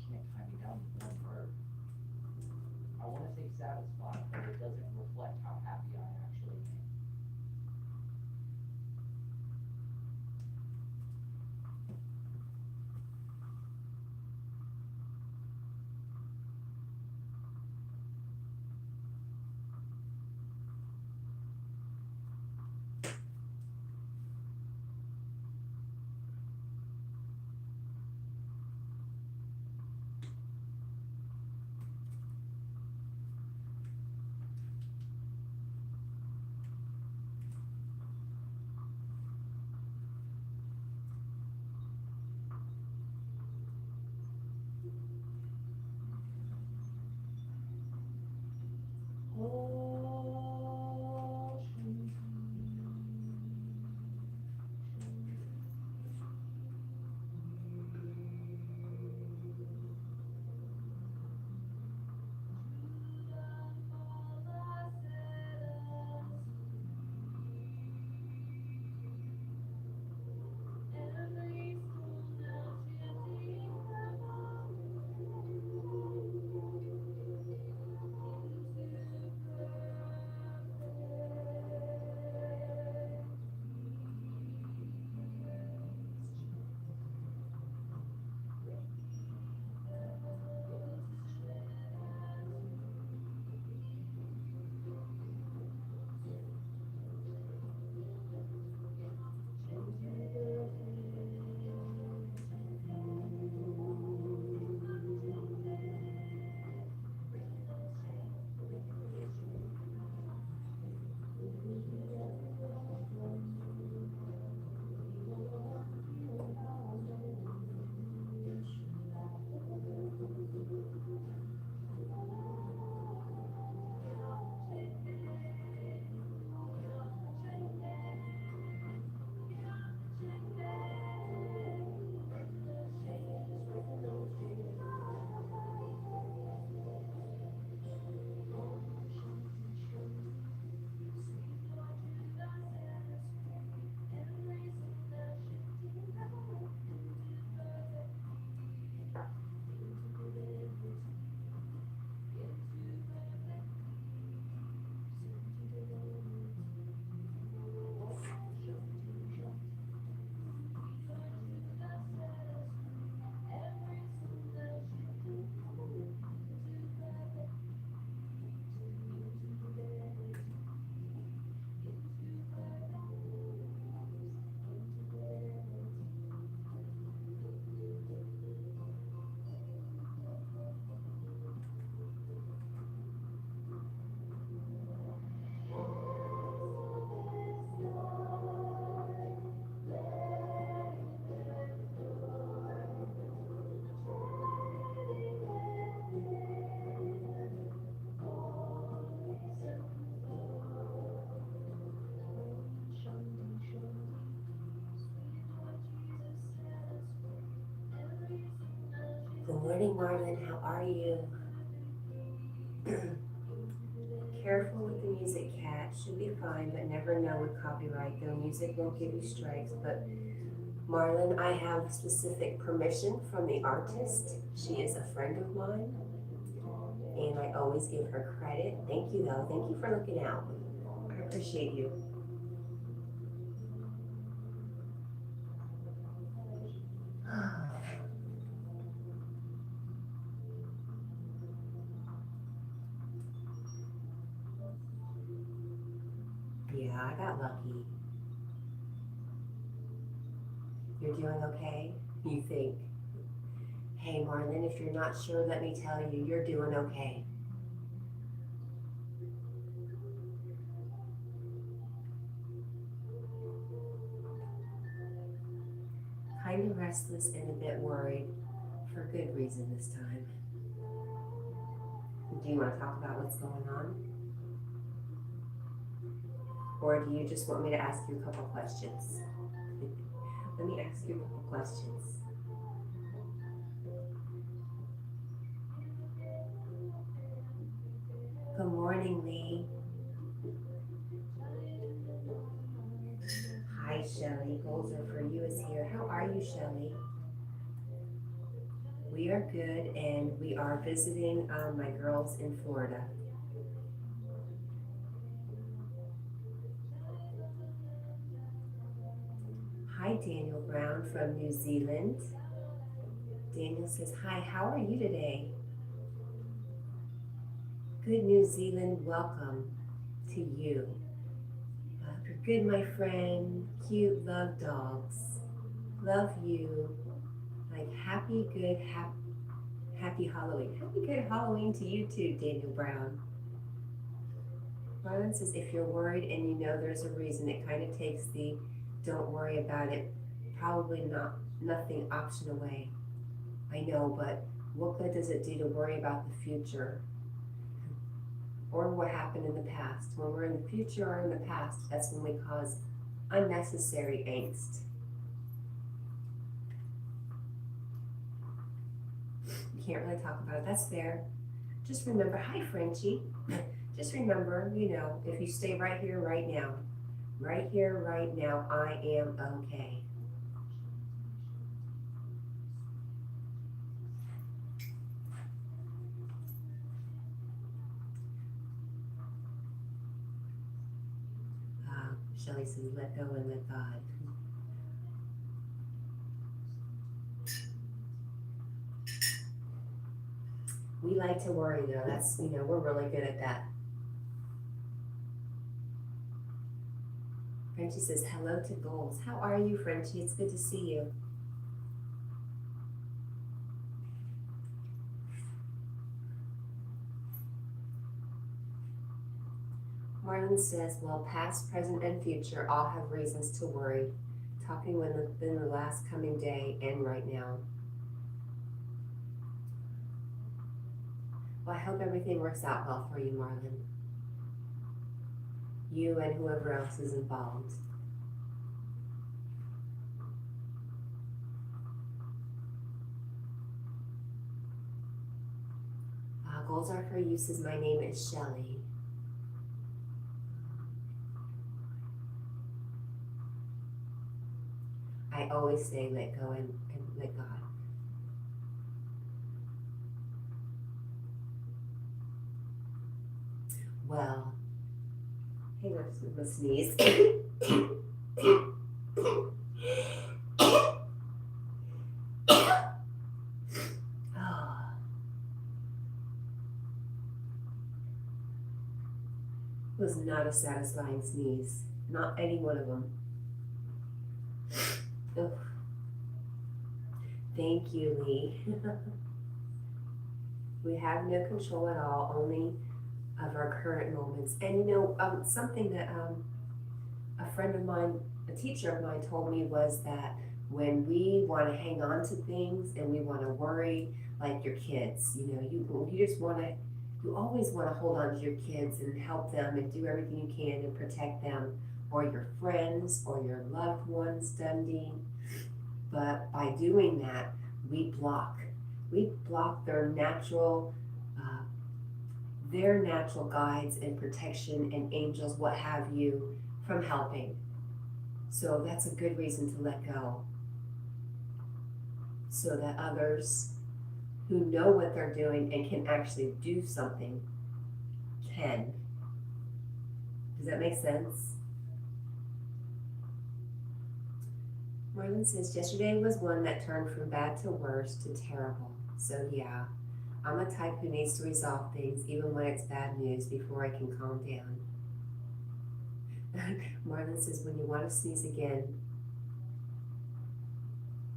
Can't tie me down to one word. I want to say satisfied, but it doesn't reflect how happy I actually am. Good morning, Marlon. How are you? Careful with the music, Cat. Should be fine, but never know with copyright. Though music won't give you strikes. But Marlon, I have specific permission from the artist. She is a friend of mine, and I always give her credit. Thank you, though. Thank you for looking out. I appreciate you. Yeah, I got lucky. You're doing okay? You think? Hey, Marlon, if you're not sure, let me tell you, you're doing okay. Kind of restless and a bit worried, for good reason this time. Do you want to talk about what's going on? Or do you just want me to ask you a couple questions? Let me ask you a couple questions. Good morning, Lee. Hi, Shelly. Shelly. Goals are for you is here. How are you, Shelly? We are good, and we are visiting my girls in Florida. Hi, Daniel Brown from New Zealand. Daniel says, hi, how are you today? Good New Zealand, welcome to you. You're good, my friend. Cute, love dogs. Love you. Like happy, good, happy Halloween. Happy, good Halloween to you too, Daniel Brown. Marlon says, if you're worried and you know there's a reason, it kind of takes the don't worry about it, probably nothing option away. I know, but what good does it do to worry about the future or what happened in the past? When we're in the future or in the past, that's when we cause unnecessary angst. You can't really talk about it. That's fair. Just remember, hi, Frenchie. Just remember, you know, if you stay right here, right now, I am okay. Shelley says, let go and let God. We like to worry though. That's, you know, we're really good at that. Frenchie says, hello to goals. How are you, Frenchie? It's good to see you. Marlon says, well, past, present, and future all have reasons to worry. Talking within the last coming day and right now. Well, I hope everything works out well for you, Marlon. You and whoever else is involved. Goals are for you, says my name is Shelly. I always say let go and let God. Well, hang on, I'm gonna sneeze. It was not a satisfying sneeze. Not any one of them. Ugh. Thank you, Lee. We have no control at all, only of our current moments. And you know, something that a friend of mine, a teacher of mine told me was that when we want to hang on to things and we want to worry, like your kids, you know, you just want to, you always want to hold on to your kids and help them and do everything you can and protect them, or your friends or your loved ones, Dundee. But by doing that, we block their natural guides and protection and angels, what have you, from helping. So that's a good reason to let go. So that others who know what they're doing and can actually do something can. Does that make sense? Marlon says, yesterday was one that turned from bad to worse to terrible. So yeah, I'm a type who needs to resolve things even when it's bad news before I can calm down. Marlon says, when you want to sneeze again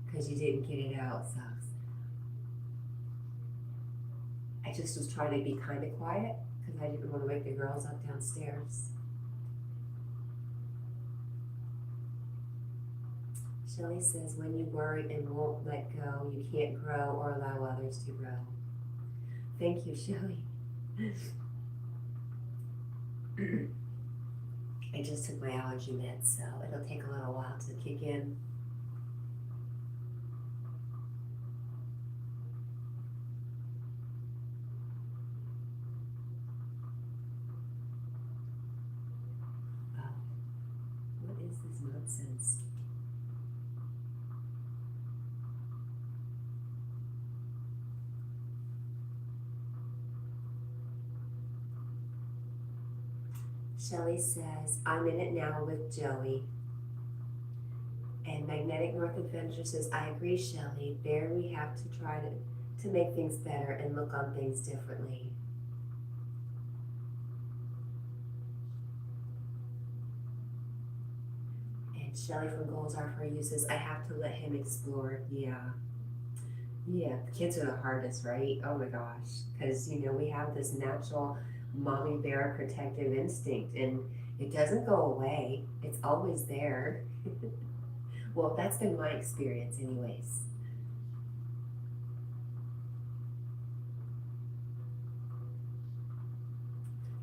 because you didn't get it out, sucks. I just was trying to be kind of quiet because I didn't want to wake the girls up downstairs. Shelley says, when you worry and won't let go, you can't grow or allow others to grow. Thank you, Shelley. I just took my allergy meds, so it'll take a little while to kick in. What is this nonsense? Shelly says, I'm in it now with Joey. And Magnetic North Adventure says, I agree, Shelly. There we have to try to make things better and look on things differently. And Shelly from Goals Are For You says, I have to let him explore. Yeah. Yeah, kids are the hardest, right? Oh my gosh. Because, you know, we have this natural mommy bear protective instinct and it doesn't go away. It's always there. Well, that's been my experience anyways.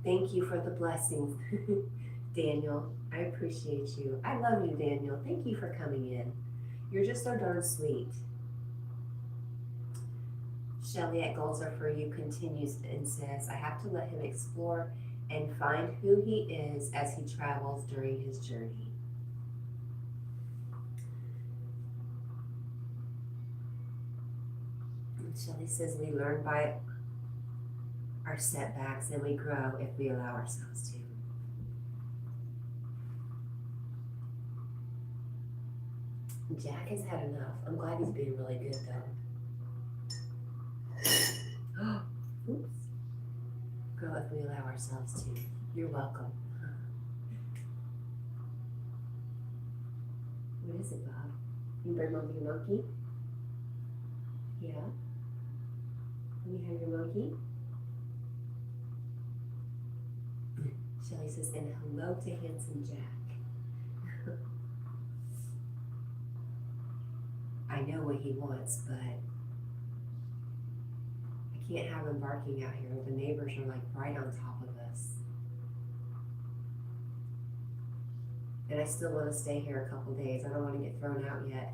Thank you for the blessings, Daniel. I appreciate you. I love you, Daniel. Thank you for coming in. You're just so darn sweet. Shelly at Goals Are For You continues and says, I have to let him explore and find who he is as he travels during his journey. And Shelly says, we learn by our setbacks and we grow if we allow ourselves to. Jack has had enough. I'm glad he's being really good though. Oops. Grow if we allow ourselves to. You're welcome. What is it, Bob? You bird monkey? Yeah? Let me have your monkey. Shelly says, and hello to handsome Jack. I know what he wants, but I can't have him barking out here. The neighbors are like right on top of us. And I still want to stay here a couple days. I don't want to get thrown out yet.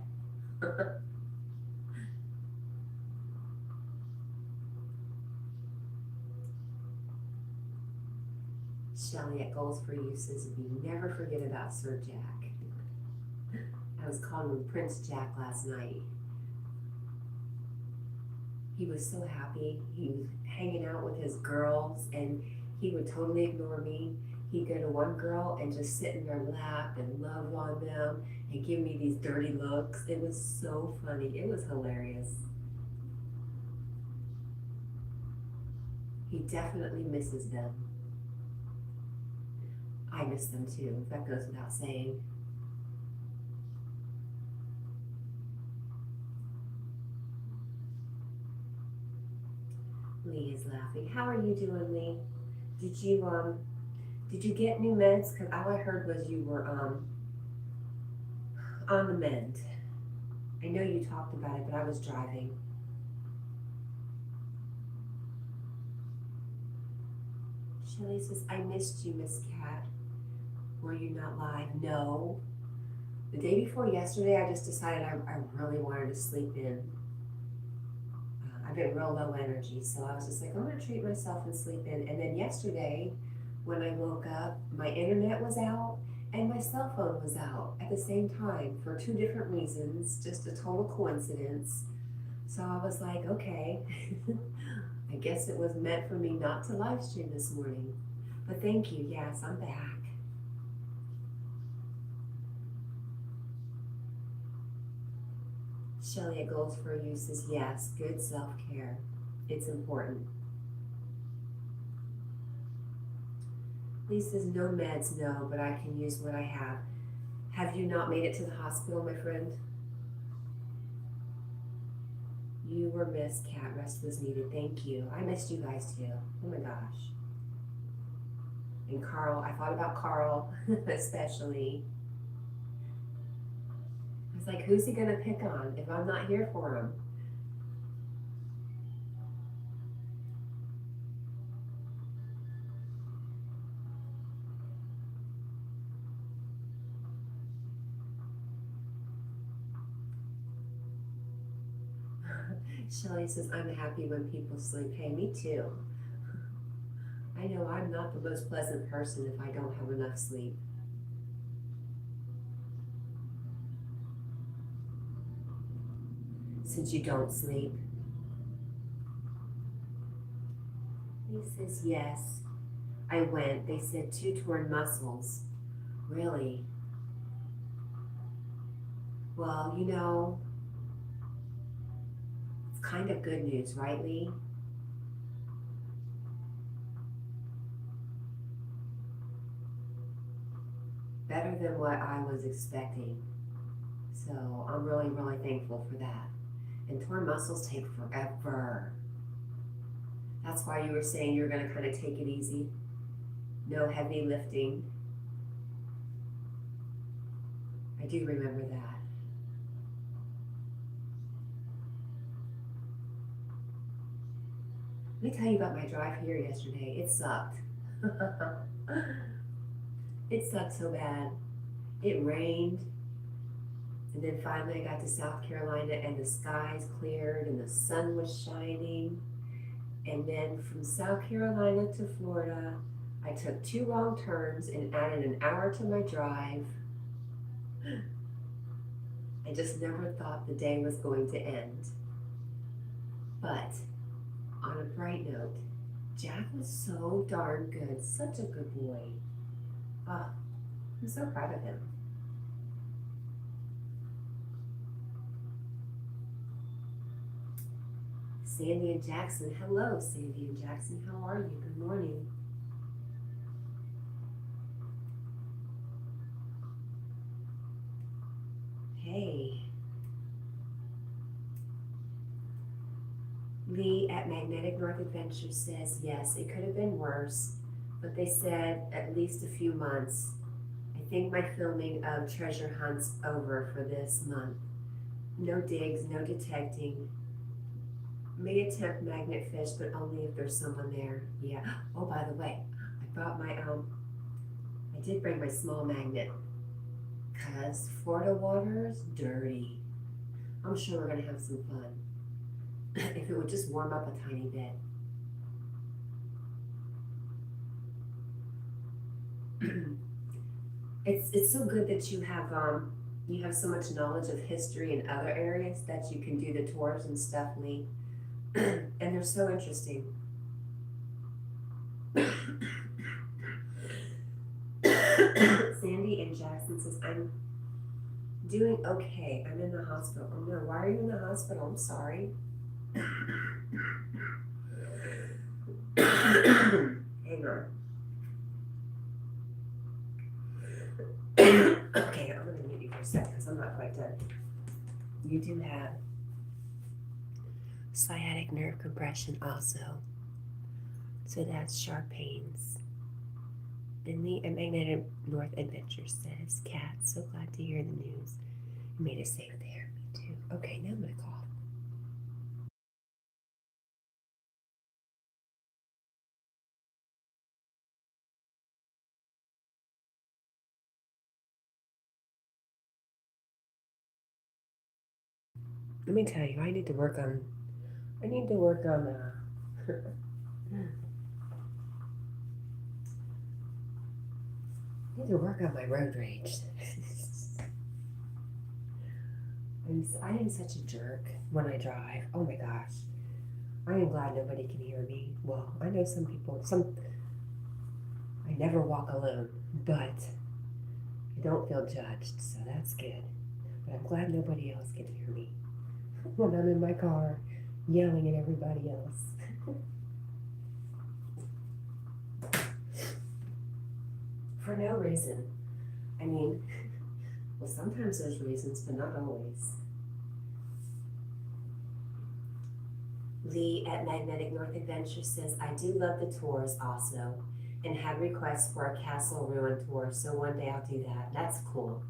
Shelly at Goals For You says, we never forget about Sir Jack. I was calling him Prince Jack last night. He was so happy. He was hanging out with his girls and he would totally ignore me. He'd go to one girl and just sit in their lap and love on them and give me these dirty looks. It was so funny. It was hilarious. He definitely misses them. I miss them too. That goes without saying. Lee is laughing. How are you doing, Lee? Did you get new meds? Because all I heard was you were on the mend. I know you talked about it, but I was driving. Shelly says, I missed you, Miss Cat. Were you not live? No. The day before yesterday, I just decided I really wanted to sleep in. I've been real low energy, so I was just like, I'm gonna treat myself and sleep in. And then yesterday, when I woke up, my internet was out and my cell phone was out at the same time for two different reasons, just a total coincidence. So I was like, okay, I guess it was meant for me not to live stream this morning. But thank you, yes, I'm back. Shelly at Goals For You says, yes, good self-care. It's important. Lee says, no meds, no, but I can use what I have. Have you not made it to the hospital, my friend? You were missed, Cat. Rest was needed. Thank you. I missed you guys too. Oh my gosh. And Carl, I thought about Carl, especially. I was like, who's he gonna pick on if I'm not here for him? Shelly says, I'm happy when people sleep. Hey, me too. I know I'm not the most pleasant person if I don't have enough sleep. Since you don't sleep. He says, yes. I went. They said 2 torn muscles. Really? Well, you know, it's kind of good news, right, Lee? Better than what I was expecting. So I'm really, really thankful for that. And torn muscles take forever. That's why you were saying you're going to kind of take it easy. No heavy lifting. I do remember that. Let me tell you about my drive here yesterday. It sucked. It sucked so bad. It rained. And then finally I got to South Carolina and the skies cleared and the sun was shining. And then from South Carolina to Florida, I took 2 wrong turns and added an hour to my drive. I just never thought the day was going to end. But on a bright note, Jack was so darn good, such a good boy. Ah, I'm so proud of him. Sandy and Jackson, hello Sandy and Jackson, how are you? Good morning. Hey. Lee at Magnetic North Adventure says, yes, it could have been worse, but they said at least a few months. I think my filming of treasure hunts over for this month. No digs, no detecting. May attempt magnet fish, but only if there's someone there. Yeah. Oh, by the way, I brought my, I did bring my small magnet, cause Florida water's dirty. I'm sure we're gonna have some fun. If it would just warm up a tiny bit. It's so good that you have so much knowledge of history in other areas that you can do the tours and stuff, Lee. And they're so interesting. Sandy and Jackson says, I'm doing okay. I'm in the hospital. Oh no, why are you in the hospital? I'm sorry. Hang on. Okay, I'm gonna mute you for a sec because I'm not quite done. You do have sciatic nerve compression also. So that's sharp pains. And the Magnetic North Adventure says, Cat, so glad to hear the news. You made it safe there. Me too. Okay, now I'm gonna cough. Let me tell you, I need to work on I need to work my road rage. I am such a jerk when I drive. Oh my gosh. I am glad nobody can hear me. Well, I know some people, I never walk alone, but I don't feel judged, so that's good. But I'm glad nobody else can hear me when I'm in my car yelling at everybody else. For no reason. I mean, well, sometimes there's reasons, but not always. Lee at Magnetic North Adventure says, I do love the tours also, and had requests for a castle ruin tour, so one day I'll do that. That's cool.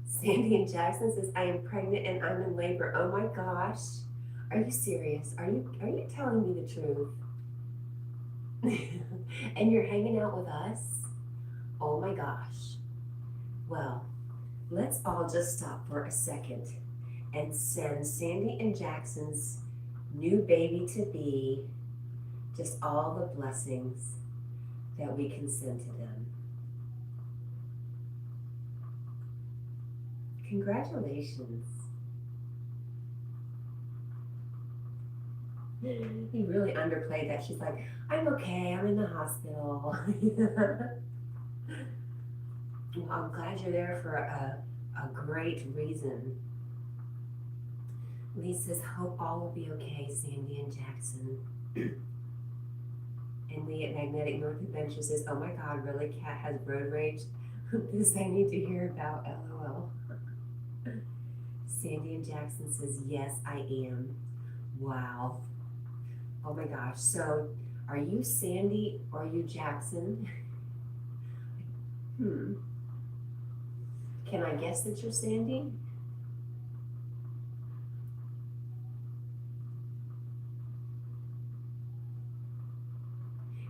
Sandy and Jackson says, I am pregnant and I'm in labor. Oh my gosh. Are you serious? Are you telling me the truth? And you're hanging out with us? Oh my gosh. Well, let's all just stop for a second and send Sandy and Jackson's new baby to be just all the blessings that we can send to them. Congratulations. He really underplayed that. She's like, I'm okay, I'm in the hospital. Well, I'm glad you're there for a great reason. Lee says, hope all will be okay, Sandy and Jackson. And Lee at Magnetic North Adventure says, oh my God, really? Cat has road rage? This I need to hear about, LOL. Sandy and Jackson says, yes, I am. Wow. Oh my gosh. So are you Sandy or are you Jackson? Can I guess that you're Sandy?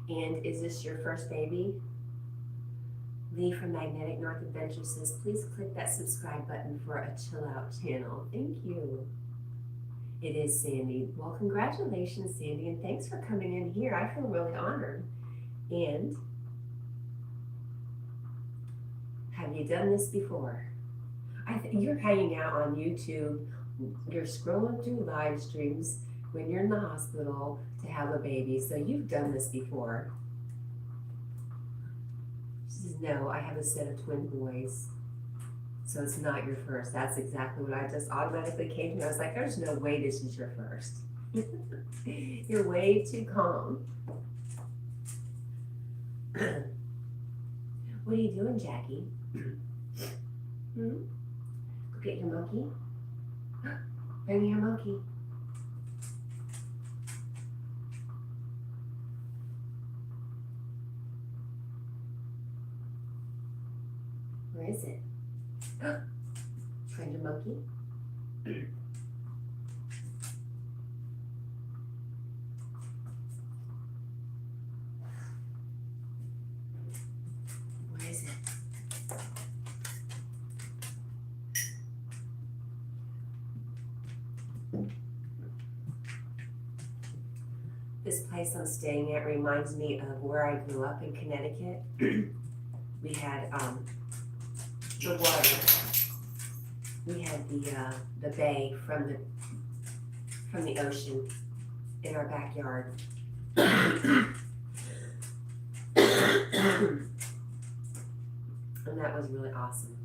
And is this your first baby? Lee from Magnetic North Adventure says, please click that subscribe button for a chill out channel. Thank you. It is Sandy. Well, congratulations, Sandy, and thanks for coming in here. I feel really honored. And have you done this before? You're hanging out on YouTube. You're scrolling through live streams when you're in the hospital to have a baby. So you've done this before. She says, no, I have a set of twin boys. So it's not your first. That's exactly what I just automatically came to. I was like, there's no way this is your first. You're way too calm. What are you doing, Jackie? Go get your monkey. Bring your monkey. Where is it? Find your monkey. Where is it? This place I'm staying at reminds me of where I grew up in Connecticut. We had the water. We had the bay from the ocean in our backyard. And that was really awesome.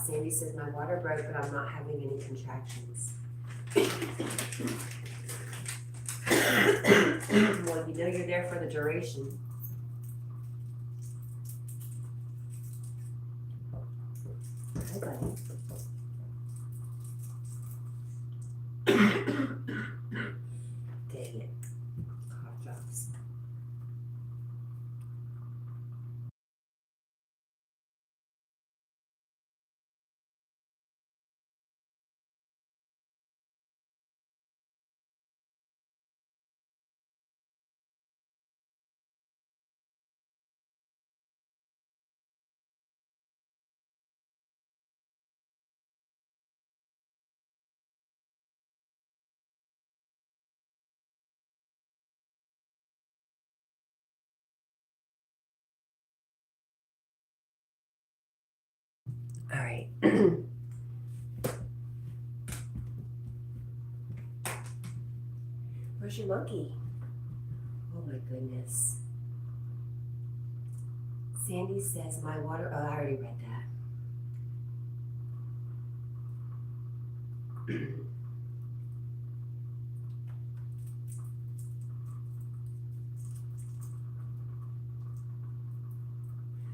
Sandy says, my water broke, but I'm not having any contractions. Well, you know you're there for the duration. Hi, buddy. Dang it. Cough drops. All right. Where's your monkey? Oh my goodness. Sandy says my water, oh, I already read that.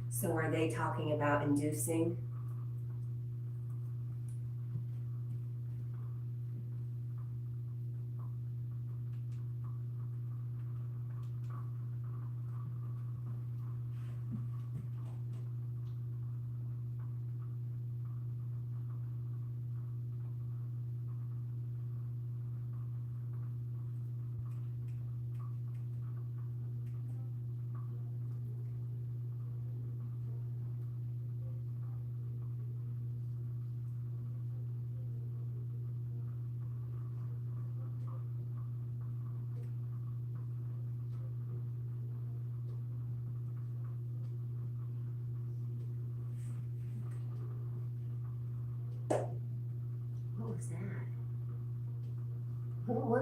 So are they talking about inducing?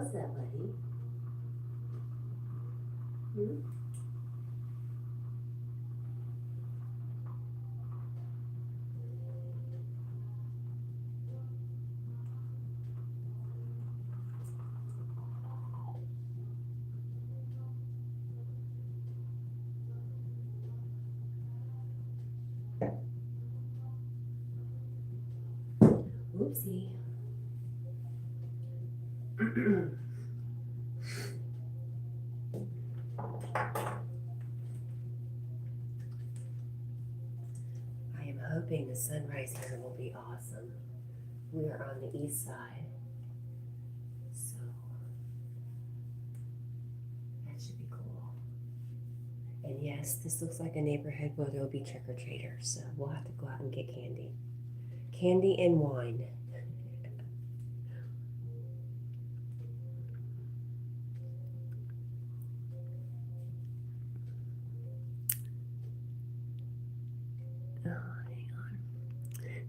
was that, Letty? Hmm? Oopsie. I am hoping the sunrise here will be awesome. We are on the east side, so that should be cool. And yes, this looks like a neighborhood where there'll be trick-or-treaters, so we'll have to go out and get candy. Candy and wine. Oh, hang on.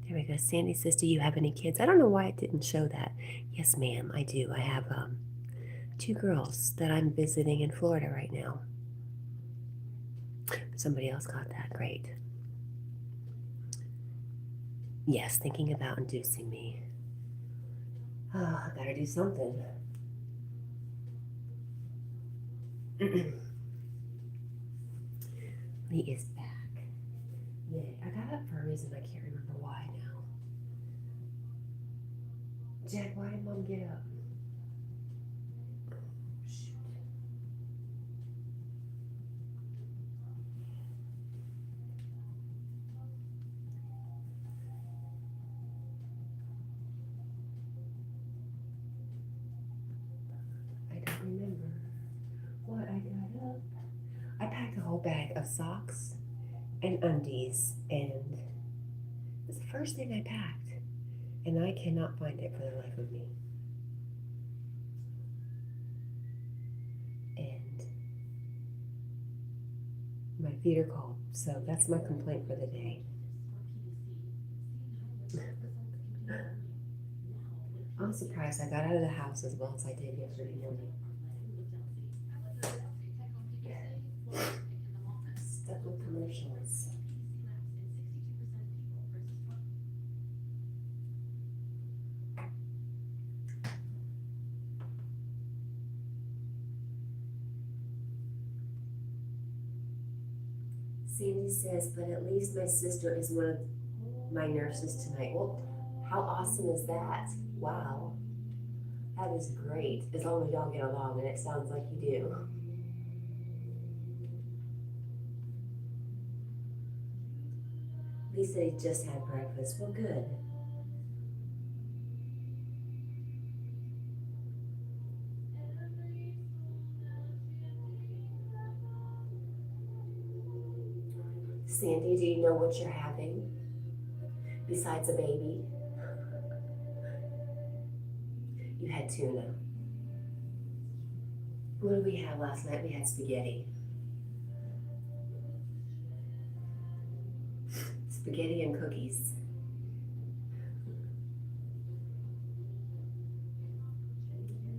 There we go. Sandy says, do you have any kids? I don't know why it didn't show that. Yes, ma'am, I do. I have 2 girls that I'm visiting in Florida right now. Somebody else got that. Great. Yes, thinking about inducing me. Oh, I gotta do something. Lee is back. Yay. I got up for a reason I can't remember why now. Jack, why did Mom get up? Shoot. I don't remember what I got up. I packed a whole bag of socks and undies, and it's the first thing I packed, and I cannot find it for the life of me. And my feet are cold, so that's my complaint for the day. I'm surprised I got out of the house as well as I did yesterday morning. Stuck with commercials. Sandy says, but at least my sister is one of my nurses tonight. Well, how awesome is that? Wow. That is great, as long as y'all get along, and it sounds like you do. Lee said he just had breakfast. Well, good. Sandy, do you know what you're having besides a baby? You had tuna. What did we have last night? We had spaghetti. Spaghetti and cookies.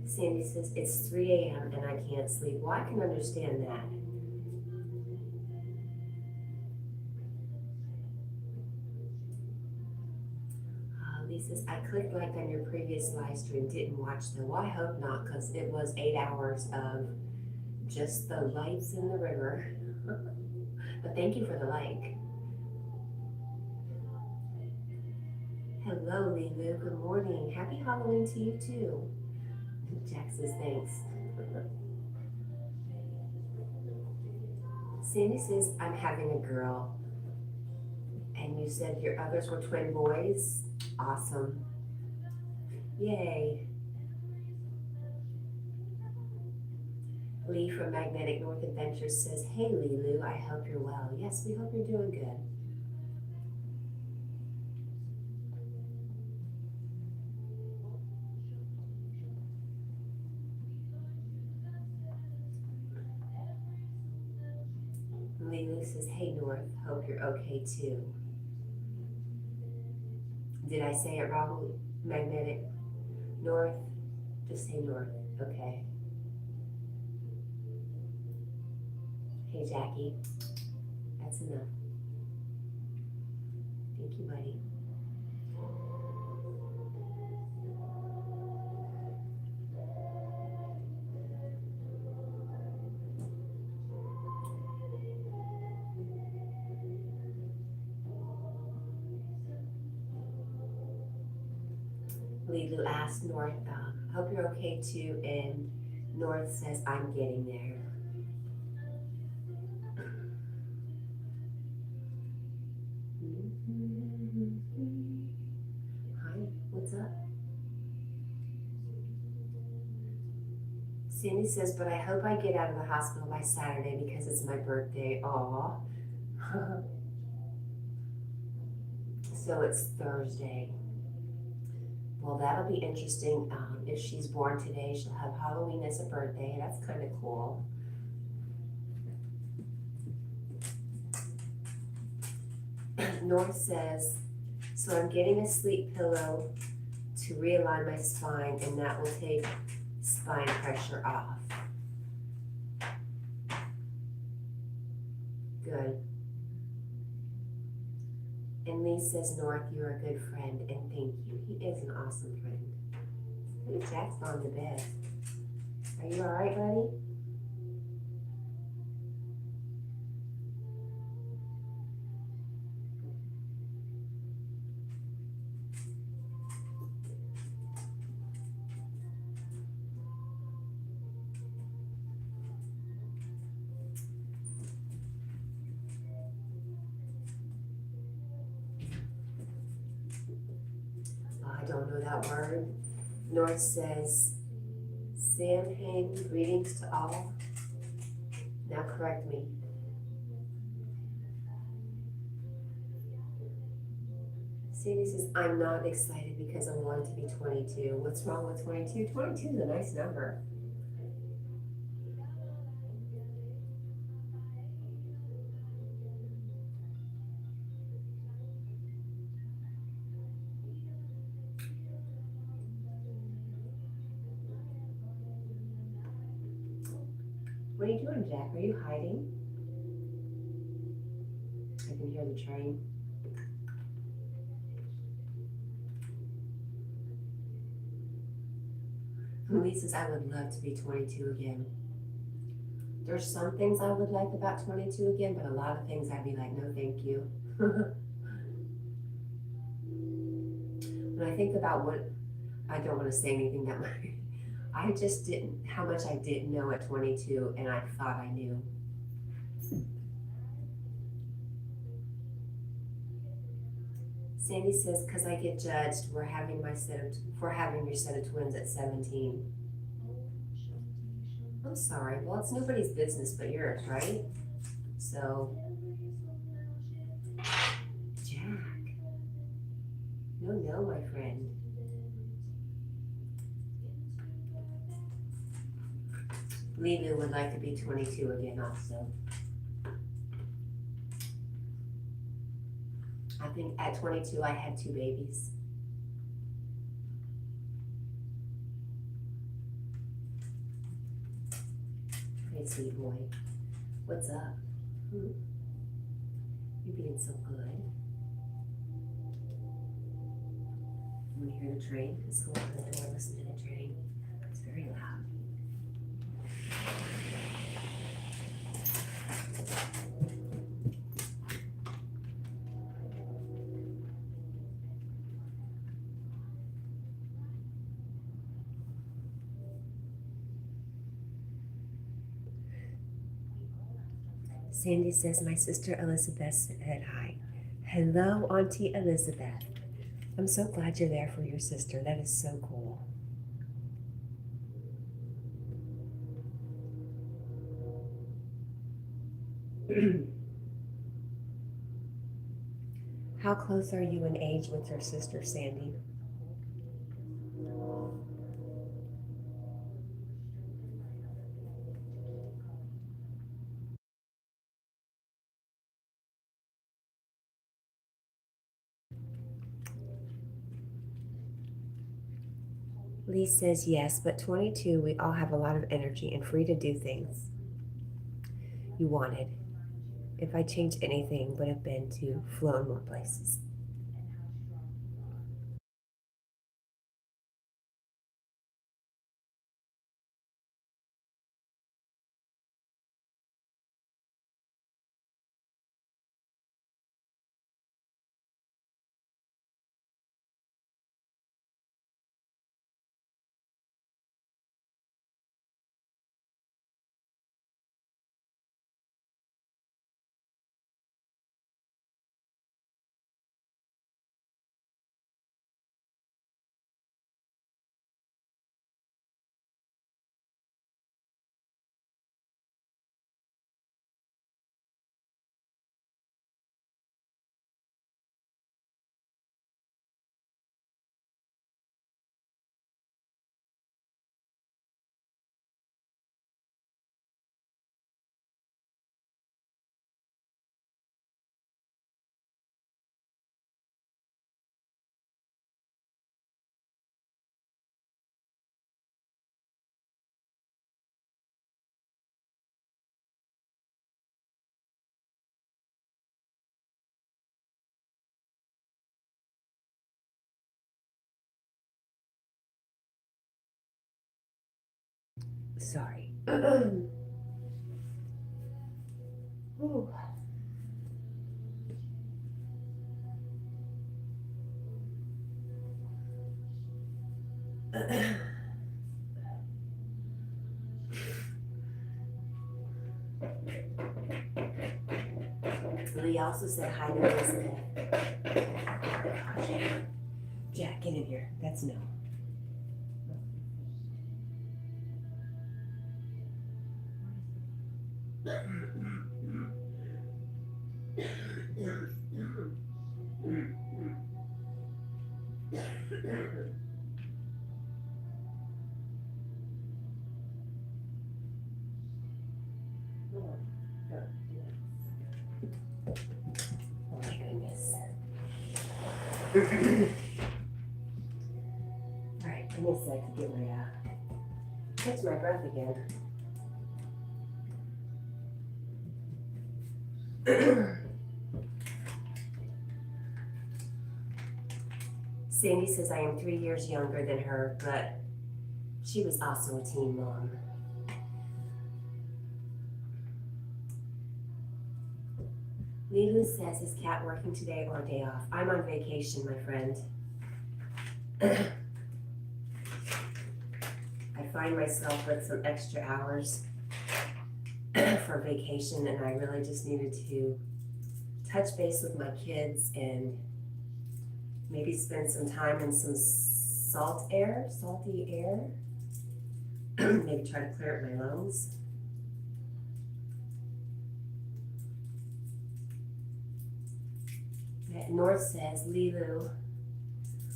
Sandy says, it's 3 a.m. and I can't sleep. Well, I can understand that. Lee says, I clicked like on your previous live stream, didn't watch them. Well, I hope not, because it was 8 hours of just the lights in the river. But thank you for the like. Hello, Lulu. Good morning. Happy Halloween to you, too. Jack says thanks. Sandy says, I'm having a girl. And you said your others were twin boys? Awesome. Yay. Lee from Magnetic North Adventures says, hey, Lulu, I hope you're well. Yes, we hope you're doing good. Lulu says, hey, North, hope you're okay too. Did I say it wrong? Magnetic North? Just say North. Okay. Hey, Jackie. That's enough. Thank you, buddy. Lulu asked North, hope you're okay too, and North says, I'm getting there. Hi, what's up? Sandy says, but I hope I get out of the hospital by Saturday because it's my birthday. Aw. So it's Thursday. Well, that'll be interesting. If she's born today, she'll have Halloween as a birthday. That's kind of cool. North says, so I'm getting a sleep pillow to realign my spine, and that will take spine pressure off. Good. And Lee says, North, you're a good friend, and thank you. He is an awesome friend. Look at Jack's gone to bed. Are you all right, buddy? I don't know that word. North says, Samhain, greetings to all. Now correct me. Sandy says, I'm not excited because I want to be 22. What's wrong with 22? 22 is a nice number. What are you doing, Jack? Are you hiding? I can hear the train. Lee says, I would love to be 22 again. There's some things I would like about 22 again, but a lot of things I'd be like, no, thank you. When I think about what, I don't want to say anything that much. I just didn't, how much I didn't know at 22, and I thought I knew. Sandy says, because I get judged, we're having your set of twins at 17. I'm sorry. Well, it's nobody's business but yours, right? So, Jack. No, my friend. Lena would like to be 22 again also. I think at 22 I had 2 babies. Hey, sweet boy. What's up? You're being so good. You want to hear the train? Let's go open the door, listen to the train. It's very loud. Sandy says, my sister Elizabeth said hi. Hello, Auntie Elizabeth. I'm so glad you're there for your sister. That is so cool. How close are you in age with your sister, Sandy? Lee says yes, but 22, we all have a lot of energy and free to do things you wanted. If I changed anything, would have been to flown more places. Sorry. Ooh. Lee also said hi to Elizabeth. Jack, get in here. That's no. Oh my goodness. Alright, give me a sec to get my catch my breath again. Sandy says I am 3 years younger than her, but she was also a teen mom. Lulu says, is Cat working today or a day off? I'm on vacation, my friend. I find myself with some extra hours for vacation, and I really just needed to touch base with my kids and maybe spend some time in some salty air. Maybe try to clear up my lungs. North says, Lulu,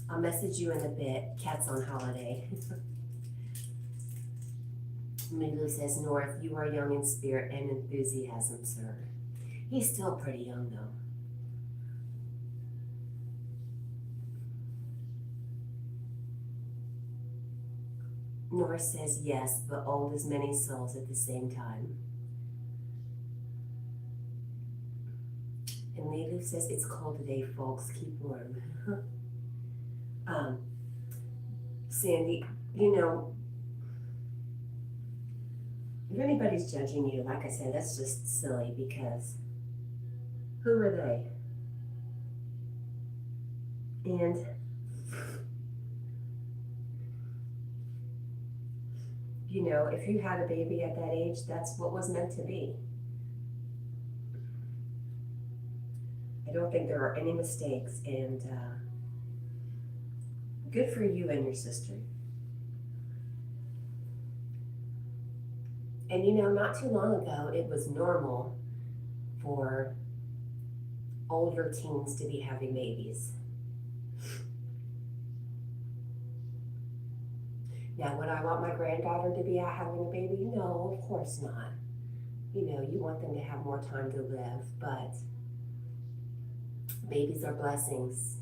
I'll message you in a bit. Cat's on holiday. Lulu says, North, you are young in spirit and enthusiasm, sir. He's still pretty young, though. North says, yes, but old as many souls at the same time. And Lulu says, it's cold today, folks. Keep warm. Sandy, you know, if anybody's judging you, like I said, that's just silly because who are they? And you know, if you had a baby at that age, that's what was meant to be. I don't think there are any mistakes, and good for you and your sister. And you know, not too long ago, it was normal for older teens to be having babies. Now, would I want my granddaughter to be out having a baby? No, of course not. You know, you want them to have more time to live, but babies are blessings.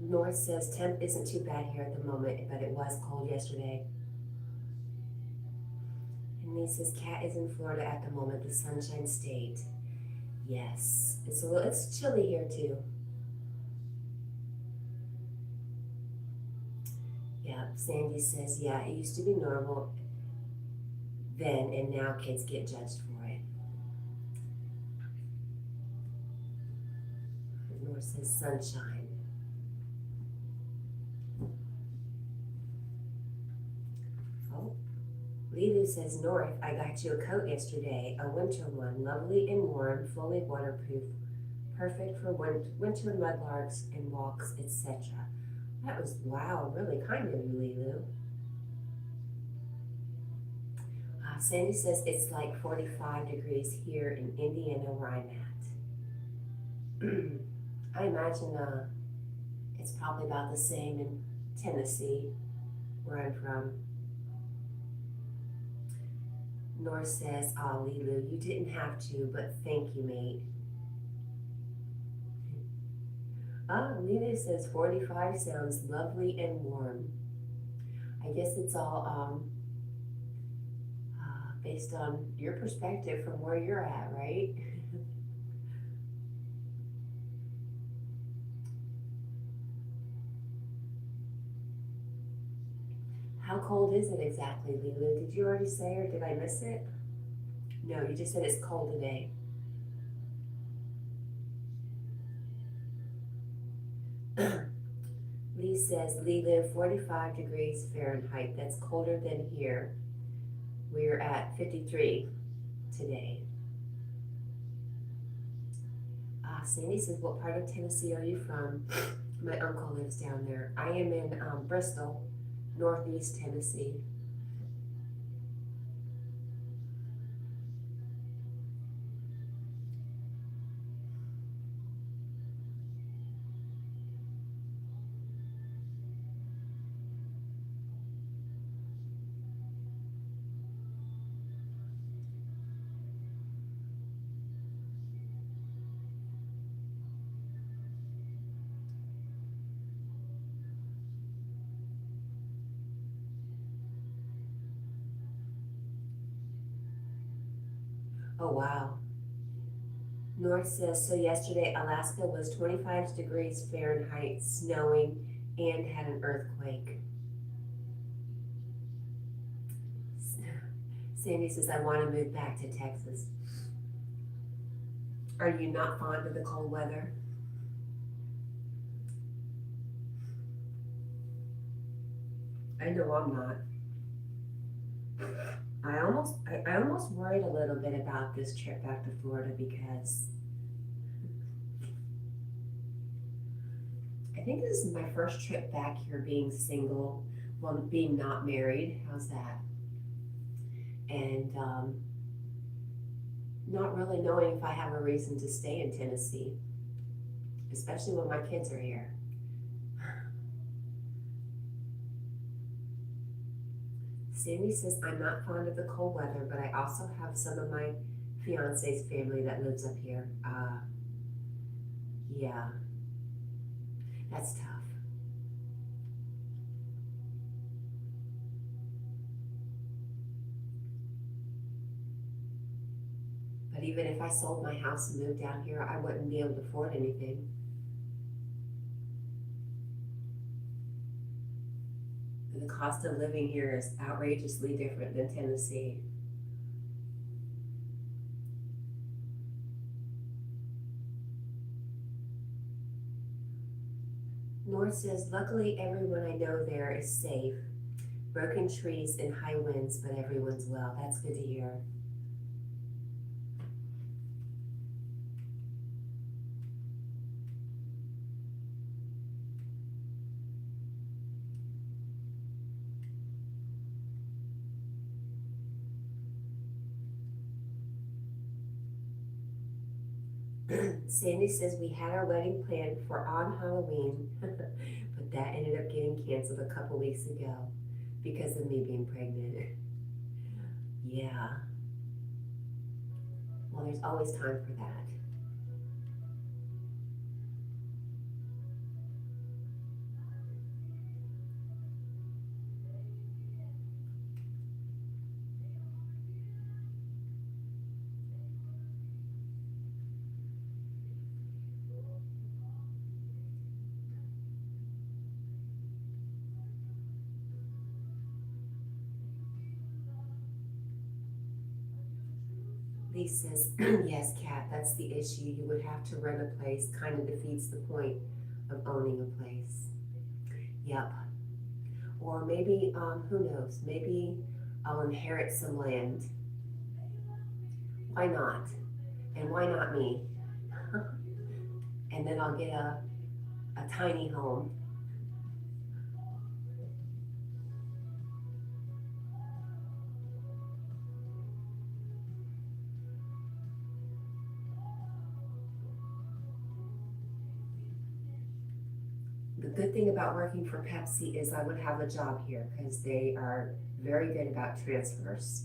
North says temp isn't too bad here at the moment, but it was cold yesterday. And Lee says Cat is in Florida at the moment, the Sunshine State. Yes, it's chilly here too. Yeah, Sandy says, yeah, it used to be normal then, and now kids get judged for it. North says sunshine. Oh, Lulu says, North, I got you a coat yesterday, a winter one, lovely and warm, fully waterproof, perfect for winter mudlarks and walks, etc. That was, wow, really kind of you, Lulu. Sandy says it's like 45 degrees here in Indiana where I'm at. I imagine it's probably about the same in Tennessee, where I'm from. North says, oh, Lulu, you didn't have to, but thank you, mate. Lulu says 45 sounds lovely and warm. I guess it's all based on your perspective from where you're at, right? How cold is it exactly, Lulu? Did you already say, or did I miss it? No, you just said it's cold today. Lee says, Lulu, 45 degrees Fahrenheit. That's colder than here. We're at 53 today. Sandy says, what part of Tennessee are you from? My uncle lives down there. I am in Bristol, Northeast Tennessee. Oh, wow. North says, so yesterday Alaska was 25 degrees Fahrenheit, snowing, and had an earthquake. Sandy says, I want to move back to Texas. Are you not fond of the cold weather? I know I'm not. I almost worried a little bit about this trip back to Florida because I think this is my first trip back here being single, well, being not married. How's that? And not really knowing if I have a reason to stay in Tennessee, especially when my kids are here. Sandy says, I'm not fond of the cold weather, but I also have some of my fiance's family that lives up here. Yeah, that's tough. But even if I sold my house and moved down here, I wouldn't be able to afford anything. The cost of living here is outrageously different than Tennessee. North says, luckily everyone I know there is safe. Broken trees and high winds, but everyone's well. That's good to hear. Sandy says we had our wedding planned for on Halloween, but that ended up getting canceled a couple weeks ago because of me being pregnant. Yeah. Well, there's always time for that. Lee says, yes, Kat, that's the issue. You would have to rent a place. Kind of defeats the point of owning a place. Yep. Or maybe, who knows? Maybe I'll inherit some land. Why not? And why not me? And then I'll get a tiny home. The good thing about working for Pepsi is I would have a job here because they are very good about transfers.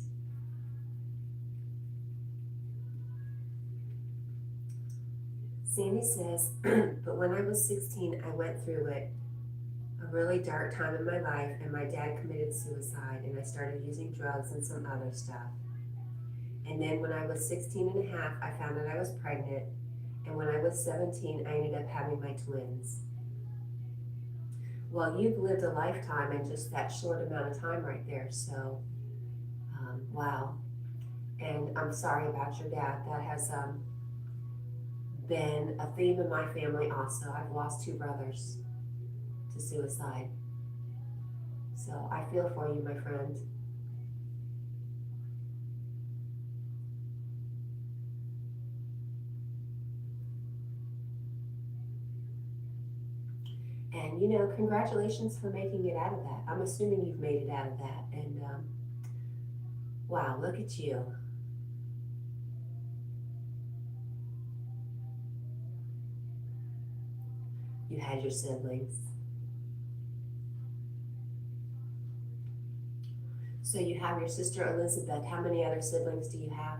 Sandy says, but when I was 16, I went through it, a really dark time in my life, and my dad committed suicide, and I started using drugs and some other stuff. And then when I was 16 and a half, I found out I was pregnant, and when I was 17, I ended up having my twins. Well, you've lived a lifetime in just that short amount of time right there, so, wow. And I'm sorry about your dad. That has been a theme in my family also. I've lost 2 brothers to suicide. So I feel for you, my friend. And you know, congratulations for making it out of that. I'm assuming you've made it out of that. And wow, look at you. You had your siblings. So you have your sister Elizabeth. How many other siblings do you have?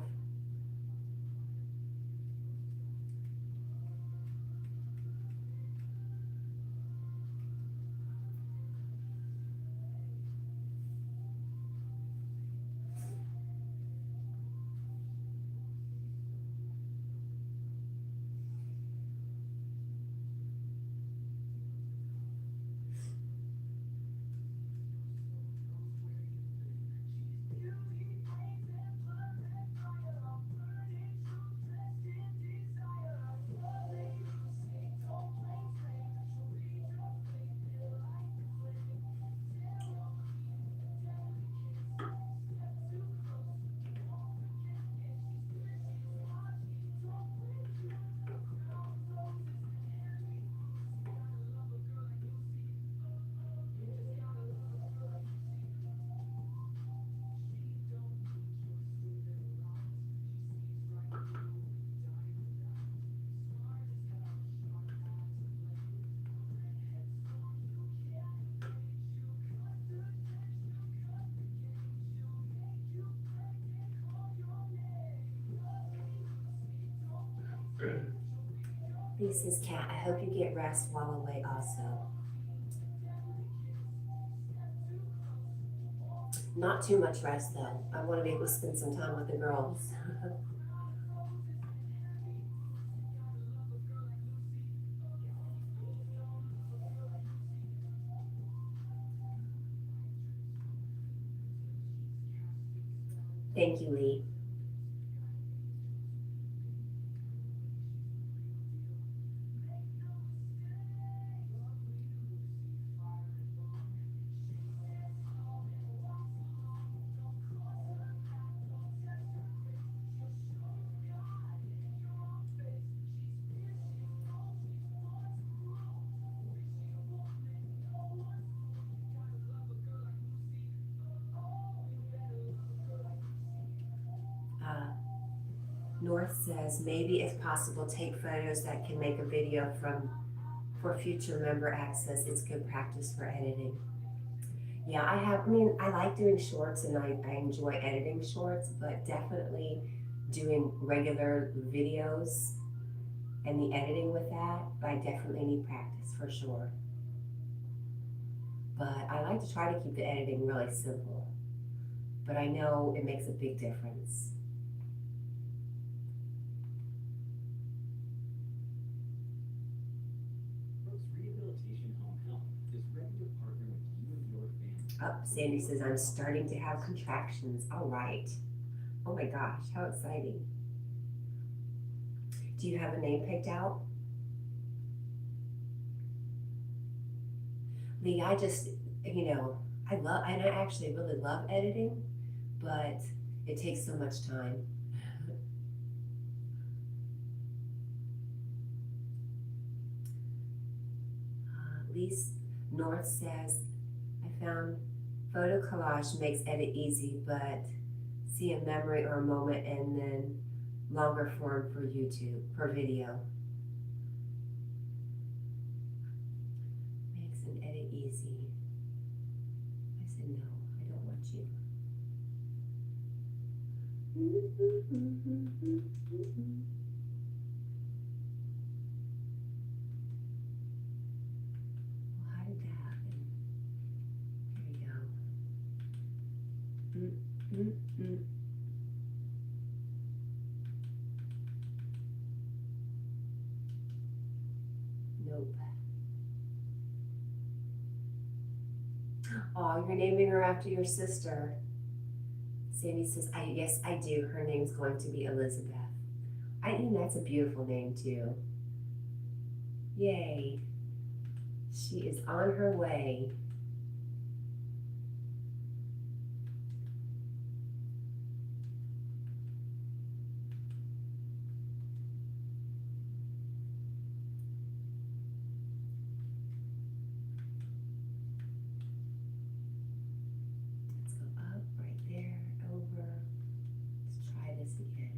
This is Kat. I hope you get rest while away also. Not too much rest though. I want to be able to spend some time with the girls. Thank you, Lee. North says, maybe if possible, take photos that can make a video for future member access. It's good practice for editing. Yeah, I like doing shorts and I enjoy editing shorts, but definitely doing regular videos and the editing with that, I definitely need practice for sure. But I like to try to keep the editing really simple, but I know it makes a big difference. Oh, Sandy says, I'm starting to have contractions. All right. Oh my gosh, how exciting. Do you have a name picked out? Lee, I just, and I actually really love editing, but it takes so much time. Lise North says, I found photo collage makes edit easy, but see a memory or a moment and then longer form for YouTube, for video. Makes an edit easy. I said, no, I don't want you. Well, how did that happen? Here we go. Nope. Oh, you're naming her after your sister. Sandy says, yes, I do. Her name's going to be Elizabeth. I think that's a beautiful name too. Yay. She is on her way. Let's go up, right there, over. Let's try this again.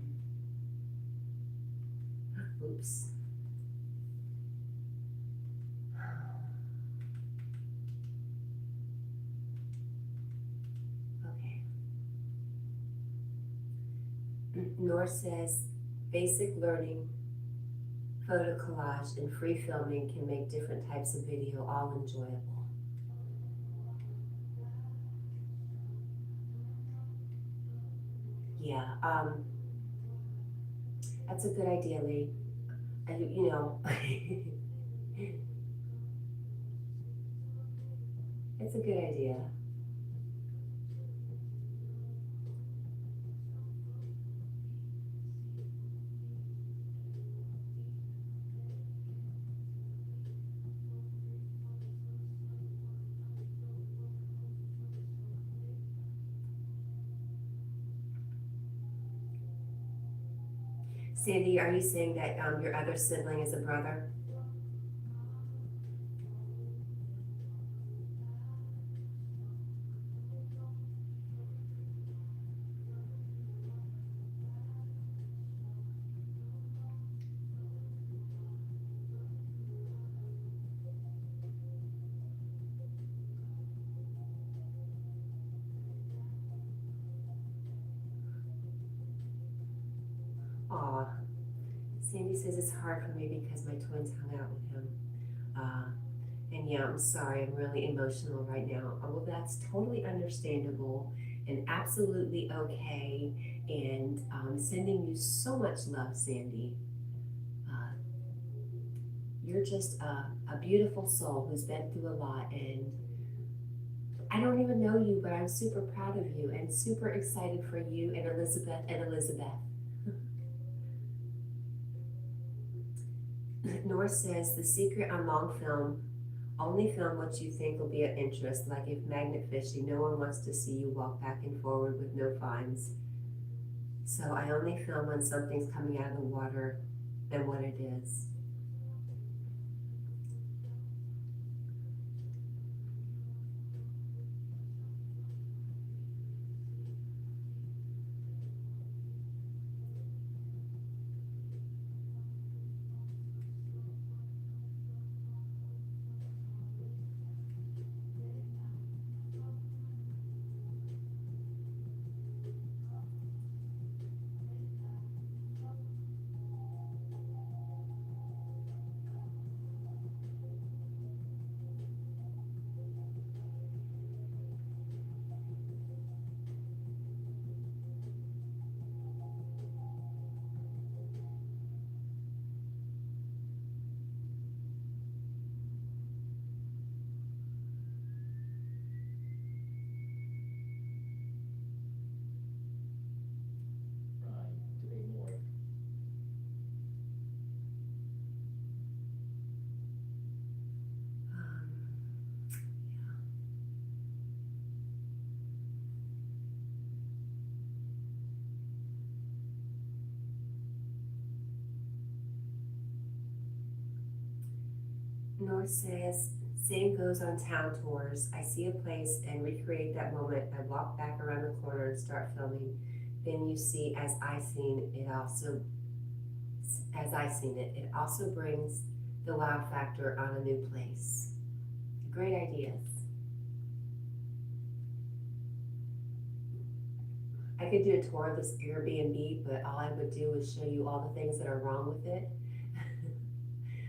Oops. Okay. Nor says, basic learning, photo collage, and free filming can make different types of video all enjoyable. Yeah, that's a good idea, Lee. It's a good idea. Sandy, are you saying that your other sibling is a brother? Aw. Sandy says it's hard for me because my twins hung out with him. And yeah, I'm sorry, I'm really emotional right now. Well, that's totally understandable and absolutely okay. And sending you so much love, Sandy. You're just a beautiful soul who's been through a lot, and I don't even know you, but I'm super proud of you and super excited for you and Elizabeth and Elizabeth. Nor says, the secret on long film, only film what you think will be of interest, like if magnet fishing, no one wants to see you walk back and forward with no fines. So I only film when something's coming out of the water and what it is. North says, same goes on town tours. I see a place and recreate that moment. I walk back around the corner and start filming. Then you see, as I seen it, it also brings the wow factor on a new place. Great ideas. I could do a tour of this Airbnb, but all I would do is show you all the things that are wrong with it.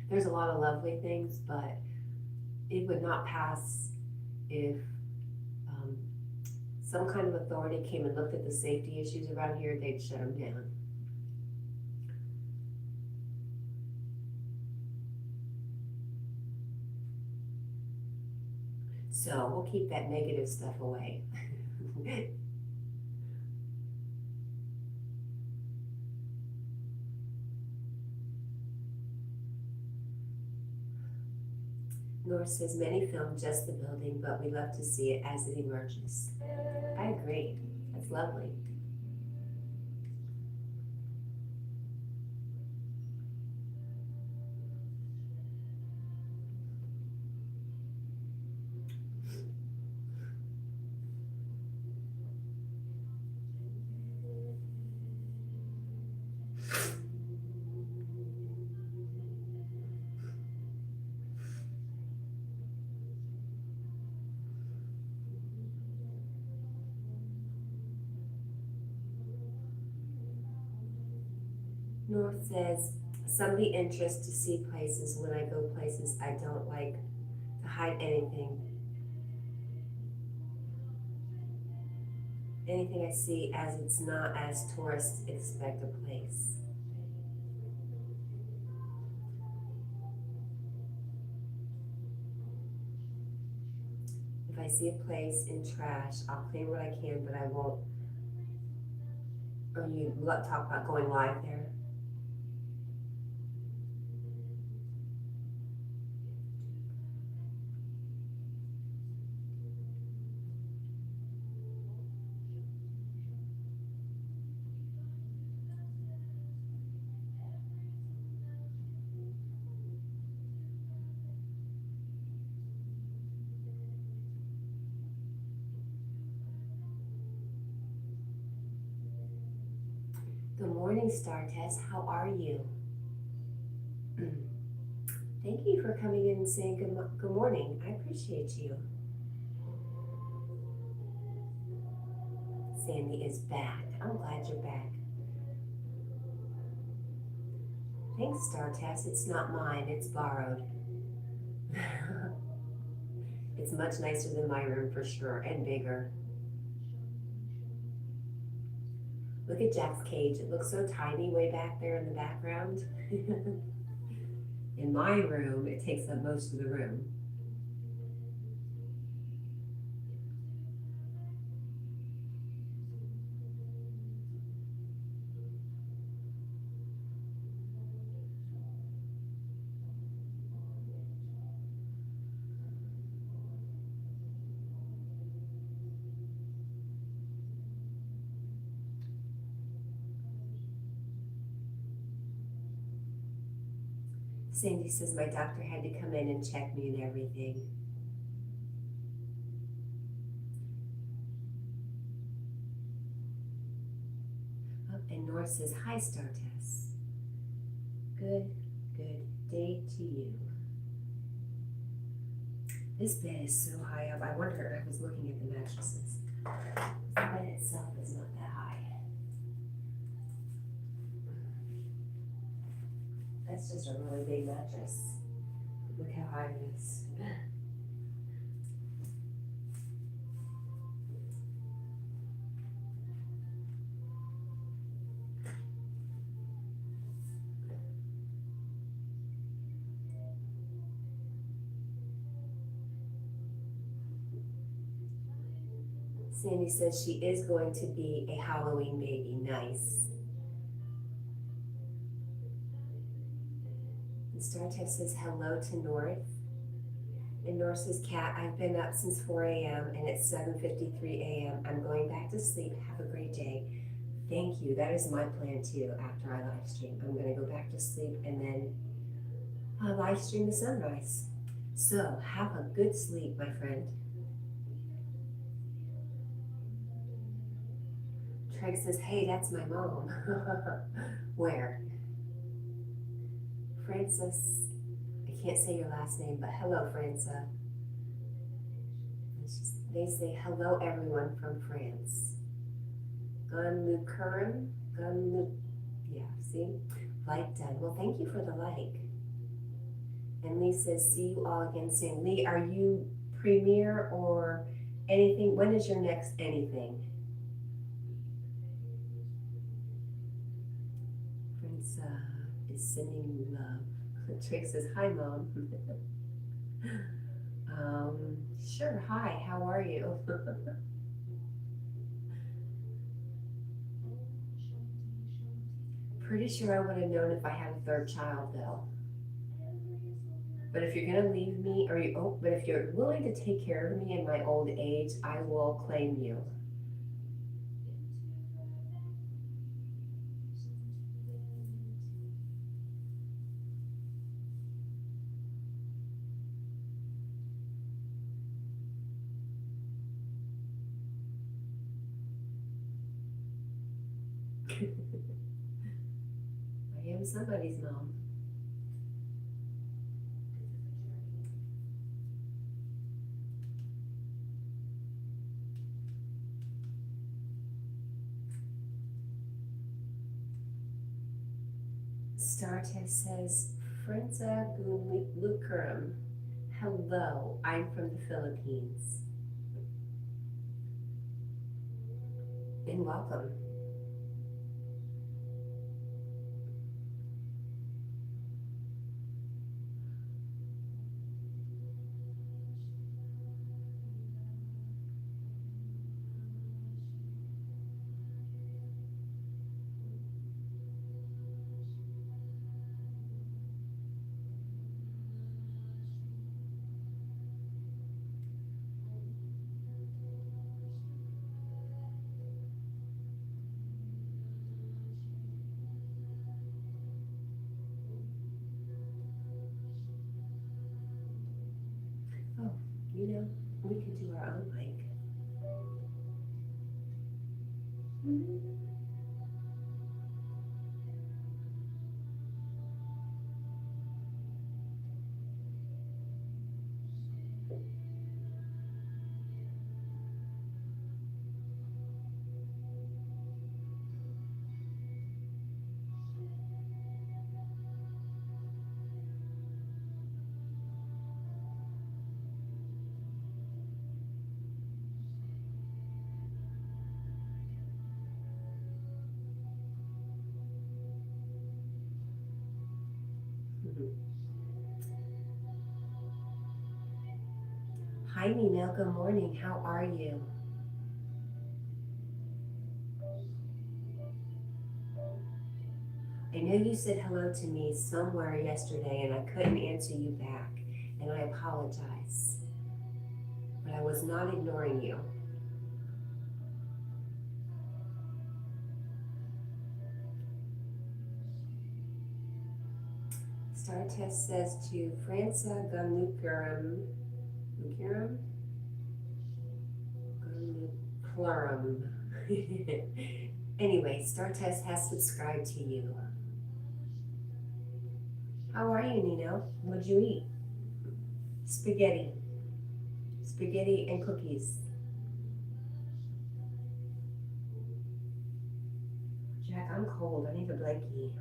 There's a lot of lovely things, but it would not pass if some kind of authority came and looked at the safety issues around here. They'd shut them down. So we'll keep that negative stuff away. North says, many film just the building, but we love to see it as it emerges. I agree. That's lovely. North says, some of the interest to see places. When I go places, I don't like to hide anything. Anything I see, as it's not as tourists expect a place. If I see a place in trash, I'll clean what I can, but I won't. Or you talk about going live there? Good morning, Star Tess. How are you? Thank you for coming in and saying good morning. I appreciate you. Sandy is back. I'm glad you're back. Thanks, Star Tess. It's not mine. It's borrowed. It's much nicer than my room for sure, and bigger. Look at Jack's cage. It looks so tiny way back there in the background. In my room, it takes up most of the room. Sandy says my doctor had to come in and check me and everything. Oh, and Nora says, hi, Star Tess. Good day to you. This bed is so high up. I wonder, I was looking at the mattresses. The bed itself is not that high. That's just a really big mattress. Look how high it is. Sandy says she is going to be a Halloween baby. Nice. And Star Tess says hello to North. And North says, Cat, I've been up since 4 a.m. and it's 7:53 a.m. I'm going back to sleep. Have a great day. Thank you. That is my plan too after I live stream. I'm going to go back to sleep and then live stream the sunrise. So have a good sleep, my friend. Treg says, hey, that's my mom. Where? Francis, I can't say your last name, but hello, Franca. They say hello, everyone from France. Gunlukurum? Yeah, see? Like done. Well, thank you for the like. And Lee says, see you all again soon. Lee, are you premiere or anything? When is your next anything? Prince is sending you love. Trick says, hi, Mom. Sure, hi, how are you? Pretty sure I would have known if I had a third child, though. But if you're gonna leave me, but if you're willing to take care of me in my old age, I will claim you. I am somebody's mom. Startest says, Franca Lukurum. Hello, I'm from the Philippines. And welcome. Oh, you know, we could do our own mic. Hi, Nina. Good morning. How are you? I know you said hello to me somewhere yesterday and I couldn't answer you back, and I apologize. But I was not ignoring you. Startest says to Franca Gunlukurum. Gunlukurum. Anyway, Startest has subscribed to you. How are you, Nino? What'd you eat? Spaghetti. Spaghetti and cookies. Jack, I'm cold. I need a blankie.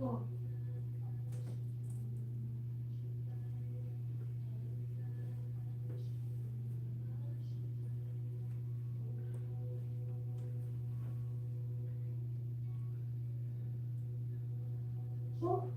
Oh. Oh.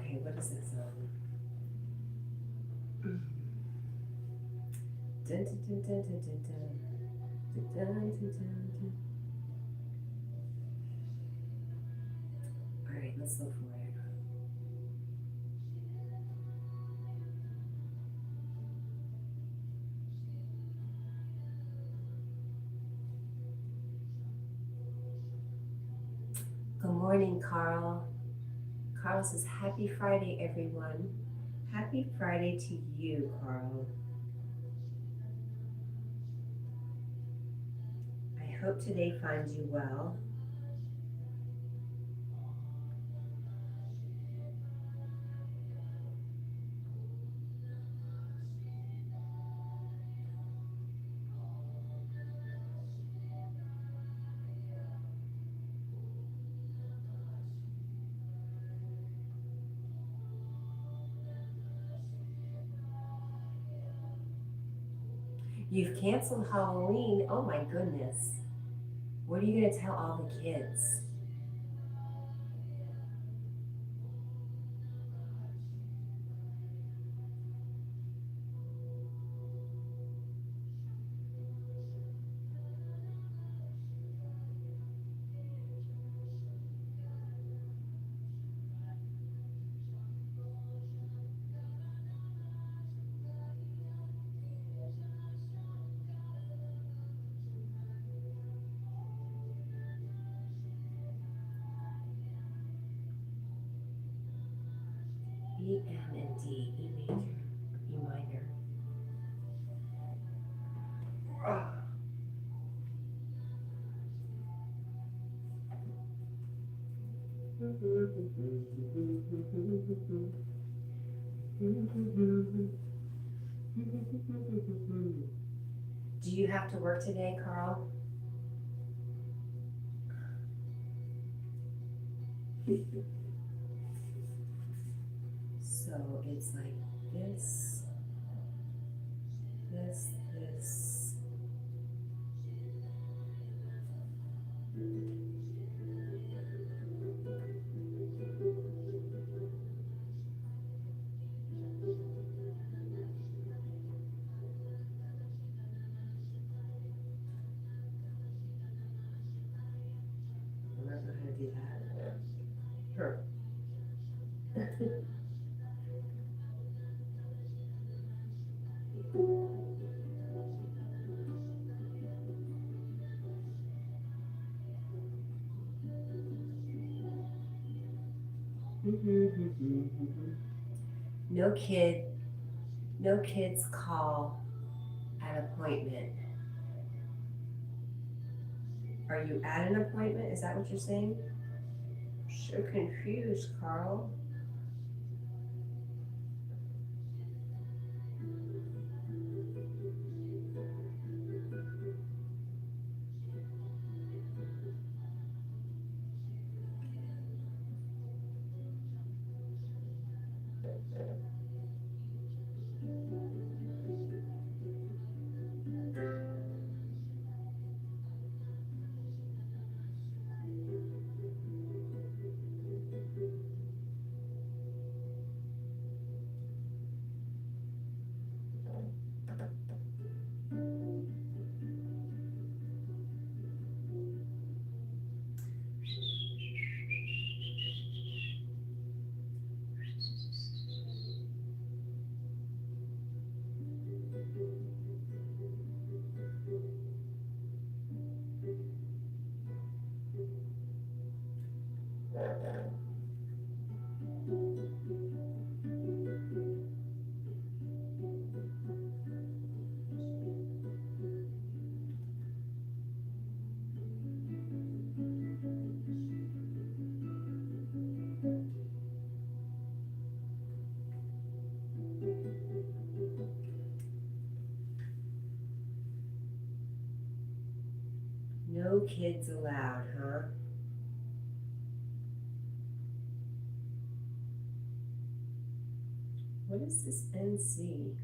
Okay, what is this song? Dun, dun, dun, dun, dun, dun, dun. Dun, dun, dun, dun, dun. All right, let's look for it. Good morning, Carl. Carl says, happy Friday, everyone. Happy Friday to you, Carl. I hope today finds you well. You've canceled Halloween. Oh my goodness. What are you going to tell all the kids? E, N, and D. E major, E minor. Do you have to work today, Carl? So it's like this, this, this. I don't know how to do that. Her. No kids call at appointment. Are you at an appointment? Is that what you're saying? So confused, Carl. No kids allowed, huh? What is this NC?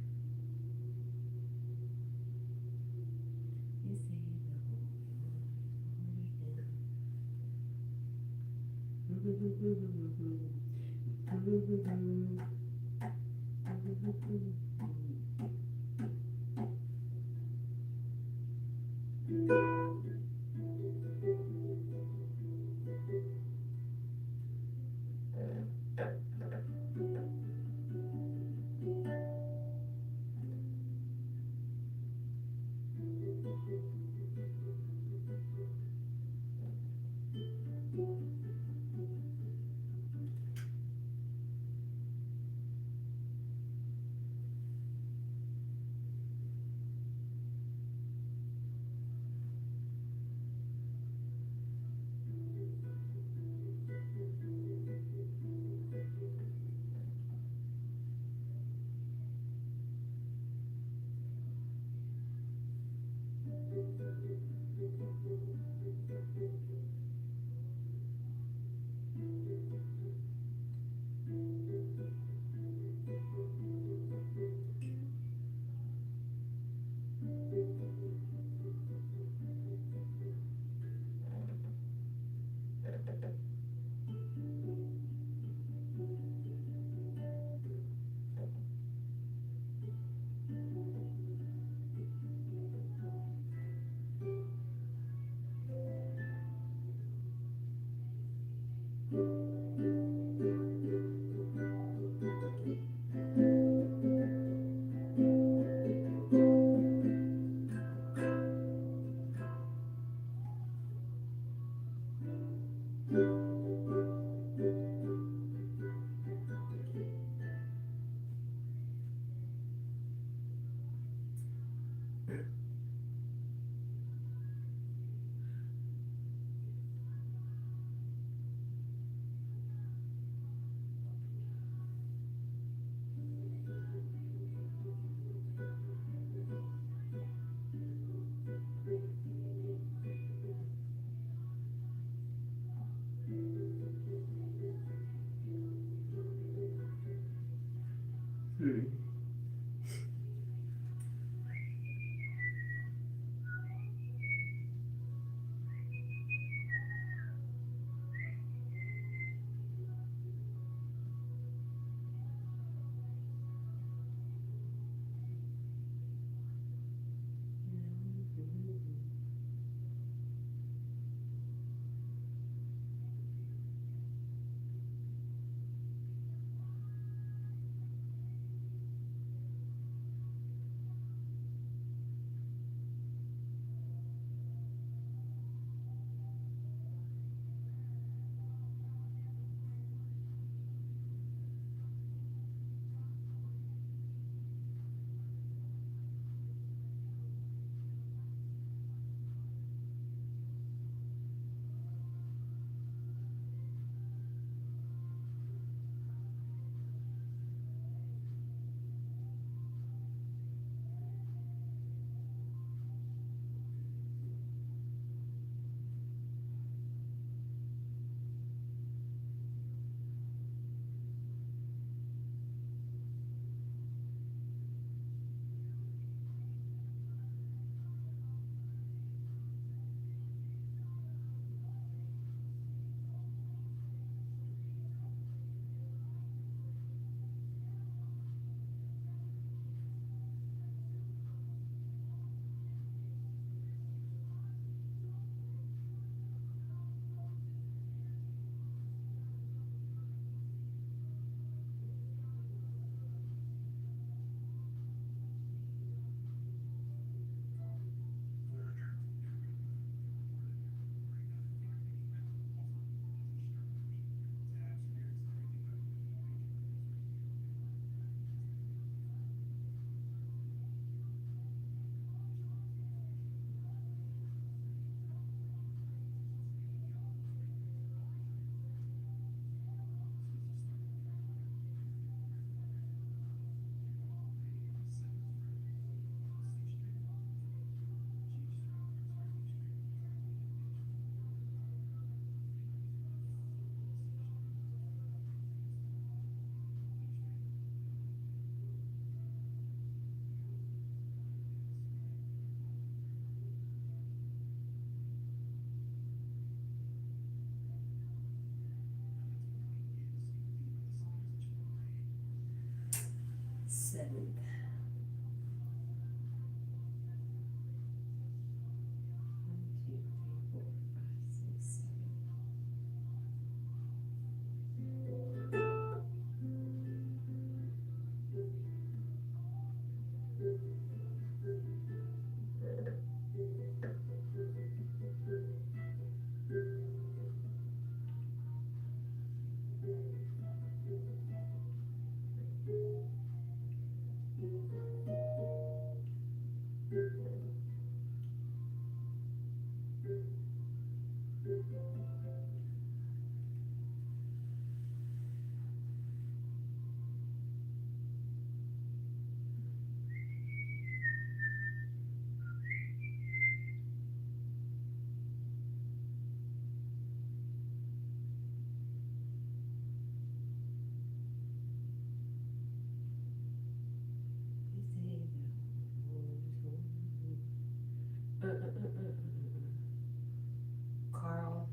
Carl,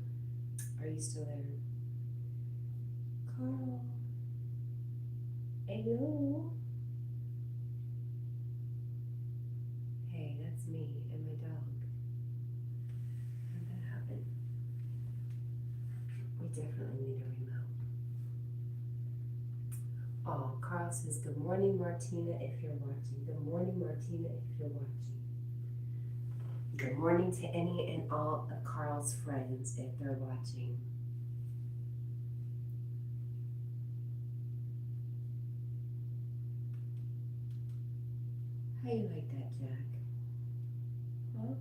are you still there? Carl. Hello. Hey, that's me and my dog. How'd that happen? We definitely need a remote. Oh, Carl says, good morning, Martina, if you're watching. Good morning, Martina, if you're watching. Good morning to any and all of Carl's friends if they're watching. How you like that, Jack? Huh?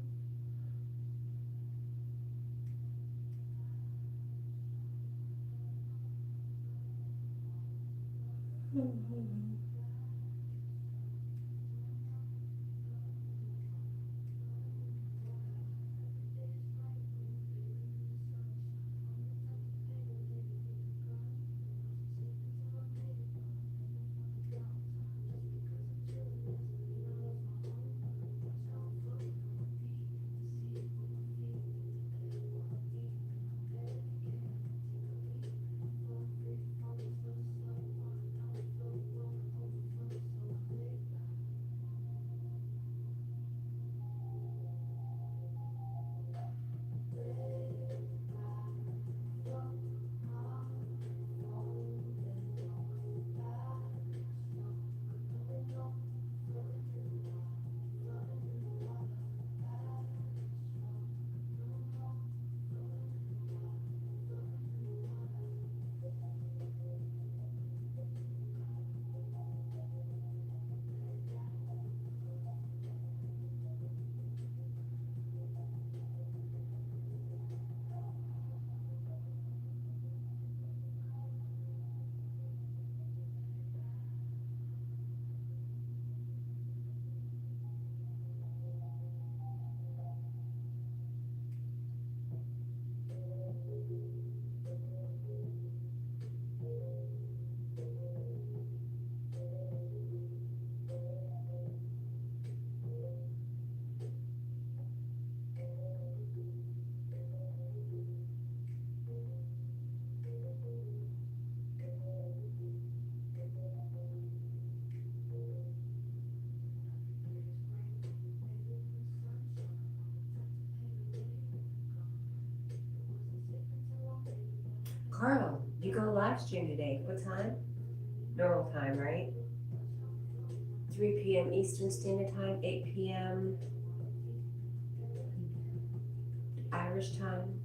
Carl, you go live stream today. What time? Normal time, right? 3 p.m. Eastern Standard Time, 8 p.m. Irish time.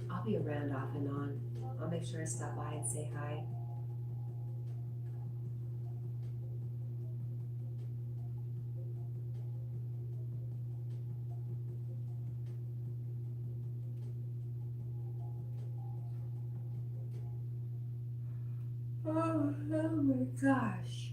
I'll be around off and on. I'll make sure I stop by and say hi. Oh my gosh.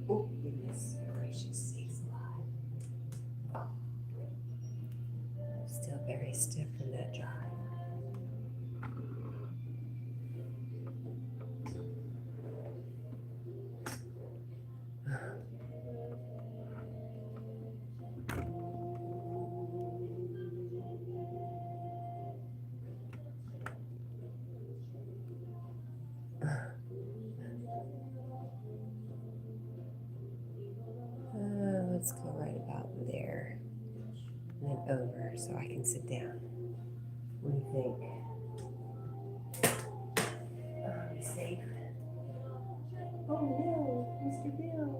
Oh, goodness gracious sakes alive. Still very stiff from that drive. Let's go right about there and then over so I can sit down. What do you think? Are we safe? Oh no, Mr. Bill.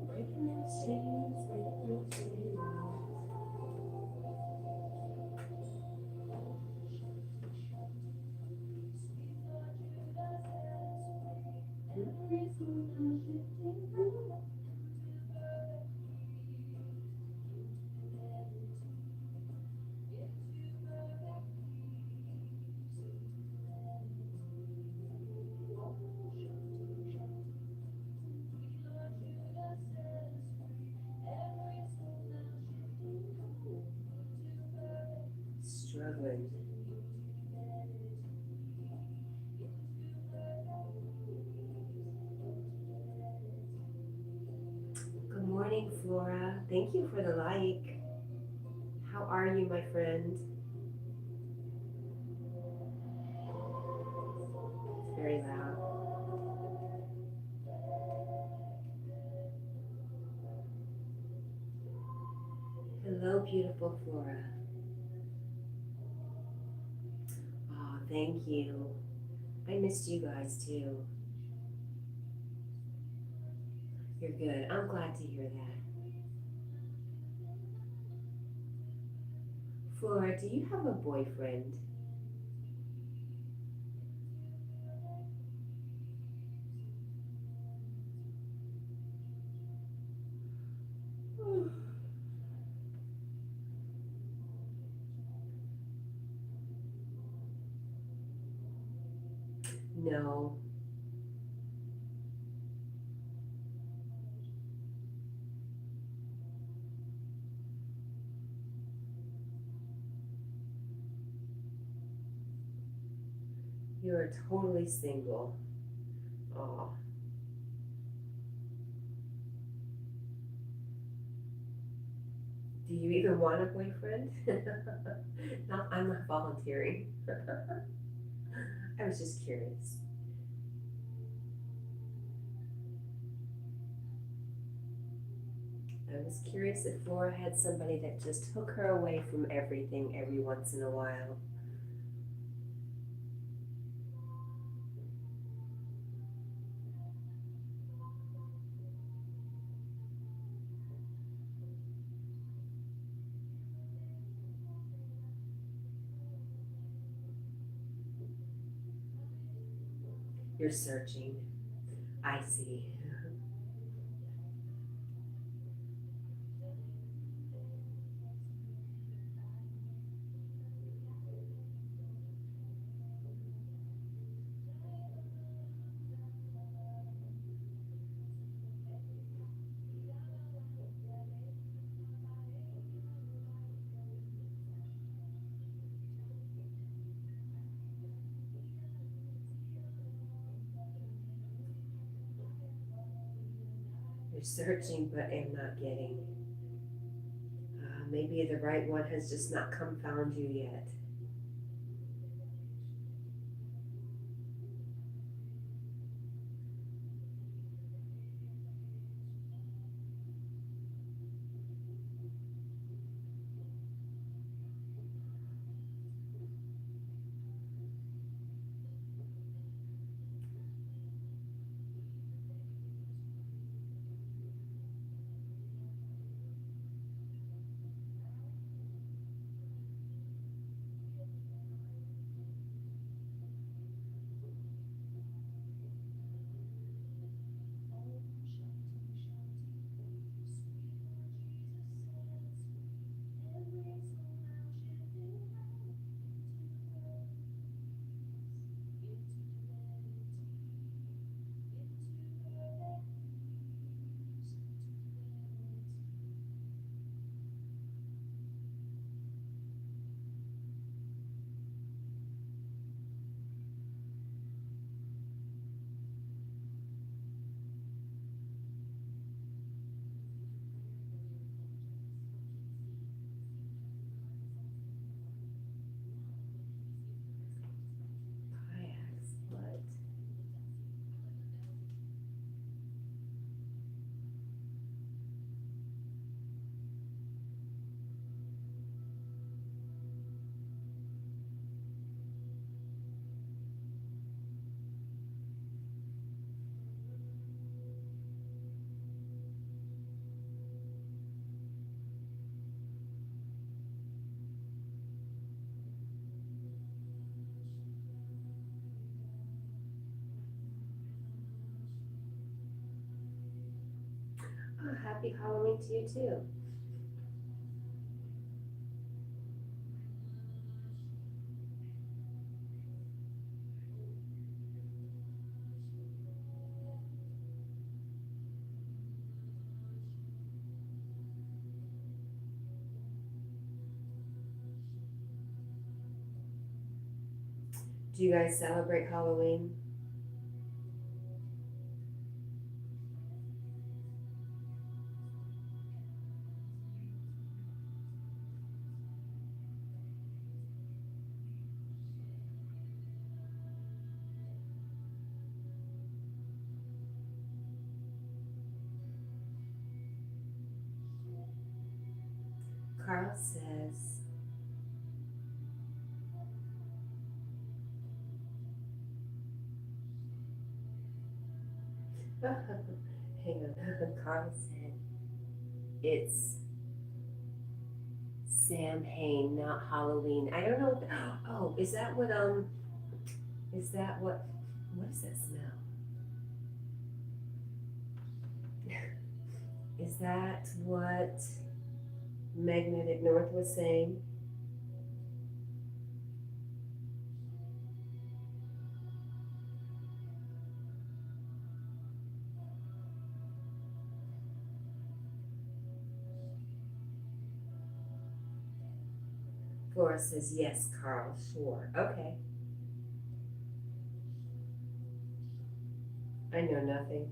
Breaking those chains, breaking those chains. Struggling. Good morning, Flora. Thank you for the like. How are you, my friend? It's very loud. Hello, beautiful Flora. Oh, thank you. I missed you guys too. You're good. I'm glad to hear that. Flora, do you have a boyfriend? No. You're totally single. Oh. Do you even want a boyfriend? No, I'm not volunteering. I was just curious. I was curious if Flora had somebody that just took her away from everything every once in a while. You're searching. I see. You're searching but am not getting. Maybe the right one has just not come found you yet. Oh, happy Halloween to you too. Do you guys celebrate Halloween? Carl says, hang on, Carl said, it's Samhain, not Halloween. I don't know. Oh, is that what, is that what does that smell? Is that what Magnetic North was saying? Flora says, yes, Carl, sure. Okay. I know nothing.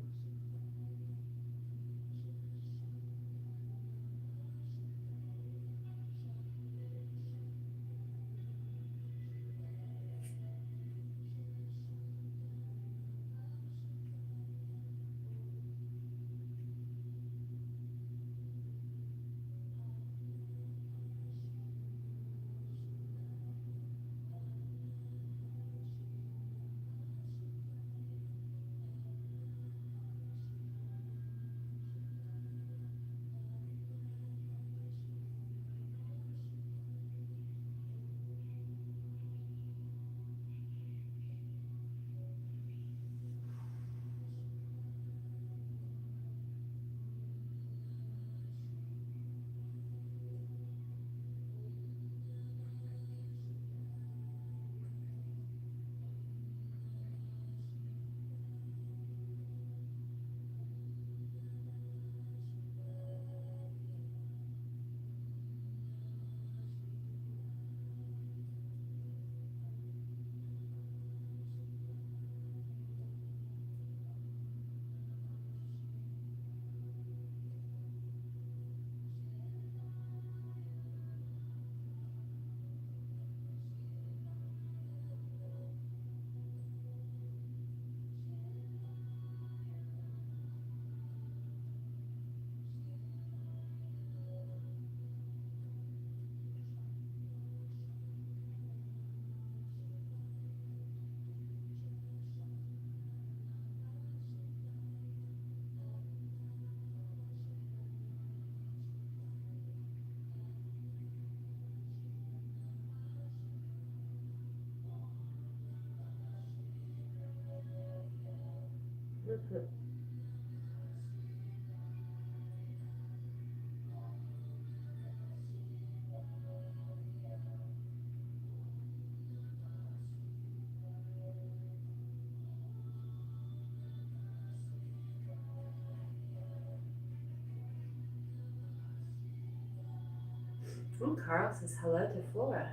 Carl says hello to Flora.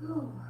Whew.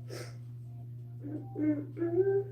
Mm-mm-mm.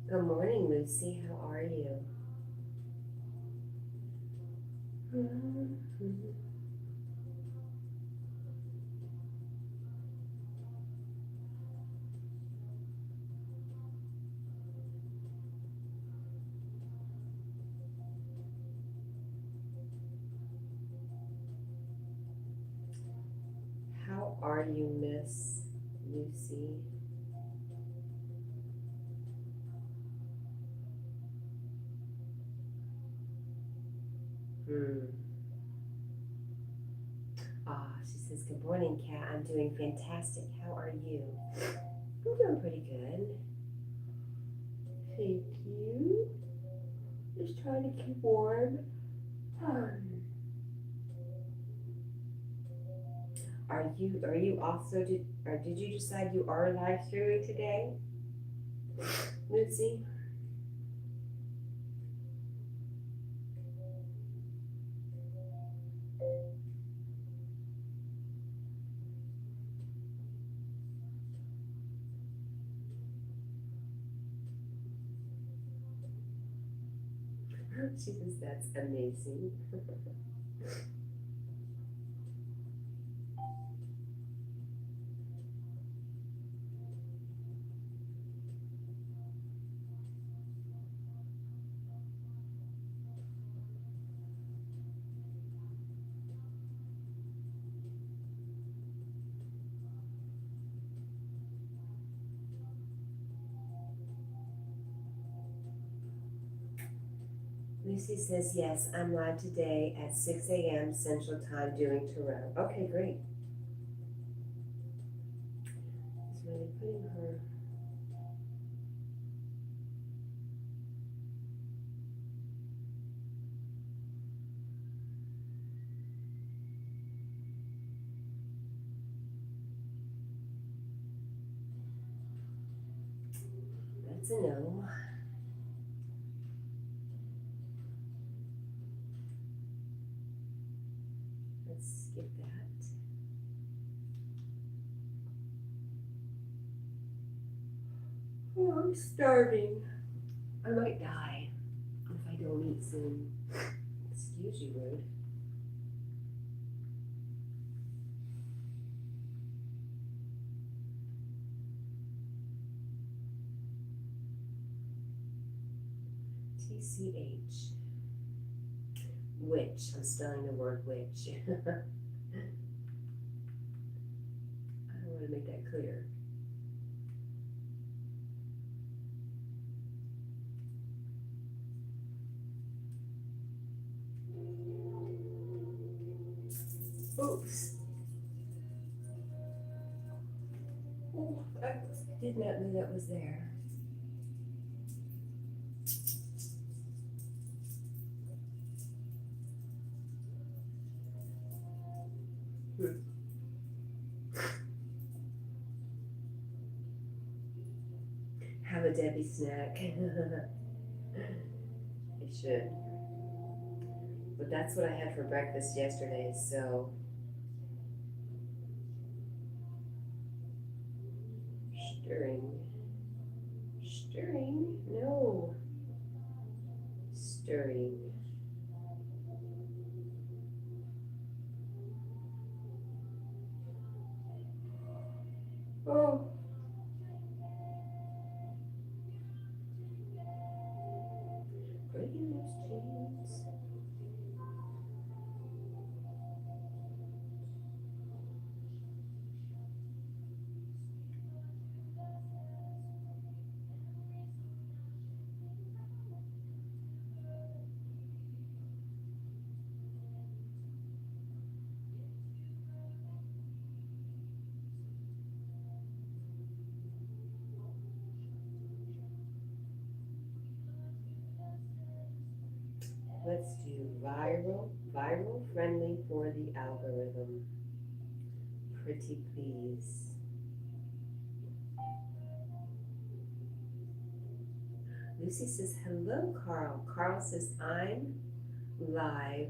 Good morning, Lucy. How are you? How are you, Miss Lucy? She says, good morning, Kat. I'm doing fantastic. How are you? I'm doing pretty good. Thank you. Just trying to keep warm. Are you also did you decide you are live streaming today, Lucy? She says that's amazing. Lucy says, yes, I'm live today at 6 a.m. Central Time doing tarot. Okay, great. Just really putting her. That's a no. Let's skip that. Oh, I'm starving. I might die if I don't eat soon. Excuse you, rude. TCH. Witch. I'm spelling the word witch. I want to make that clear. Oops. Oh, I did not know that was there. Have a Debbie snack. It should. But that's what I had for breakfast yesterday, so. Stirring. Stirring? No. Stirring. Oh. Breaking those chains. Let's do viral friendly for the algorithm. Pretty please. Lucy says, hello, Carl. Carl says, I'm live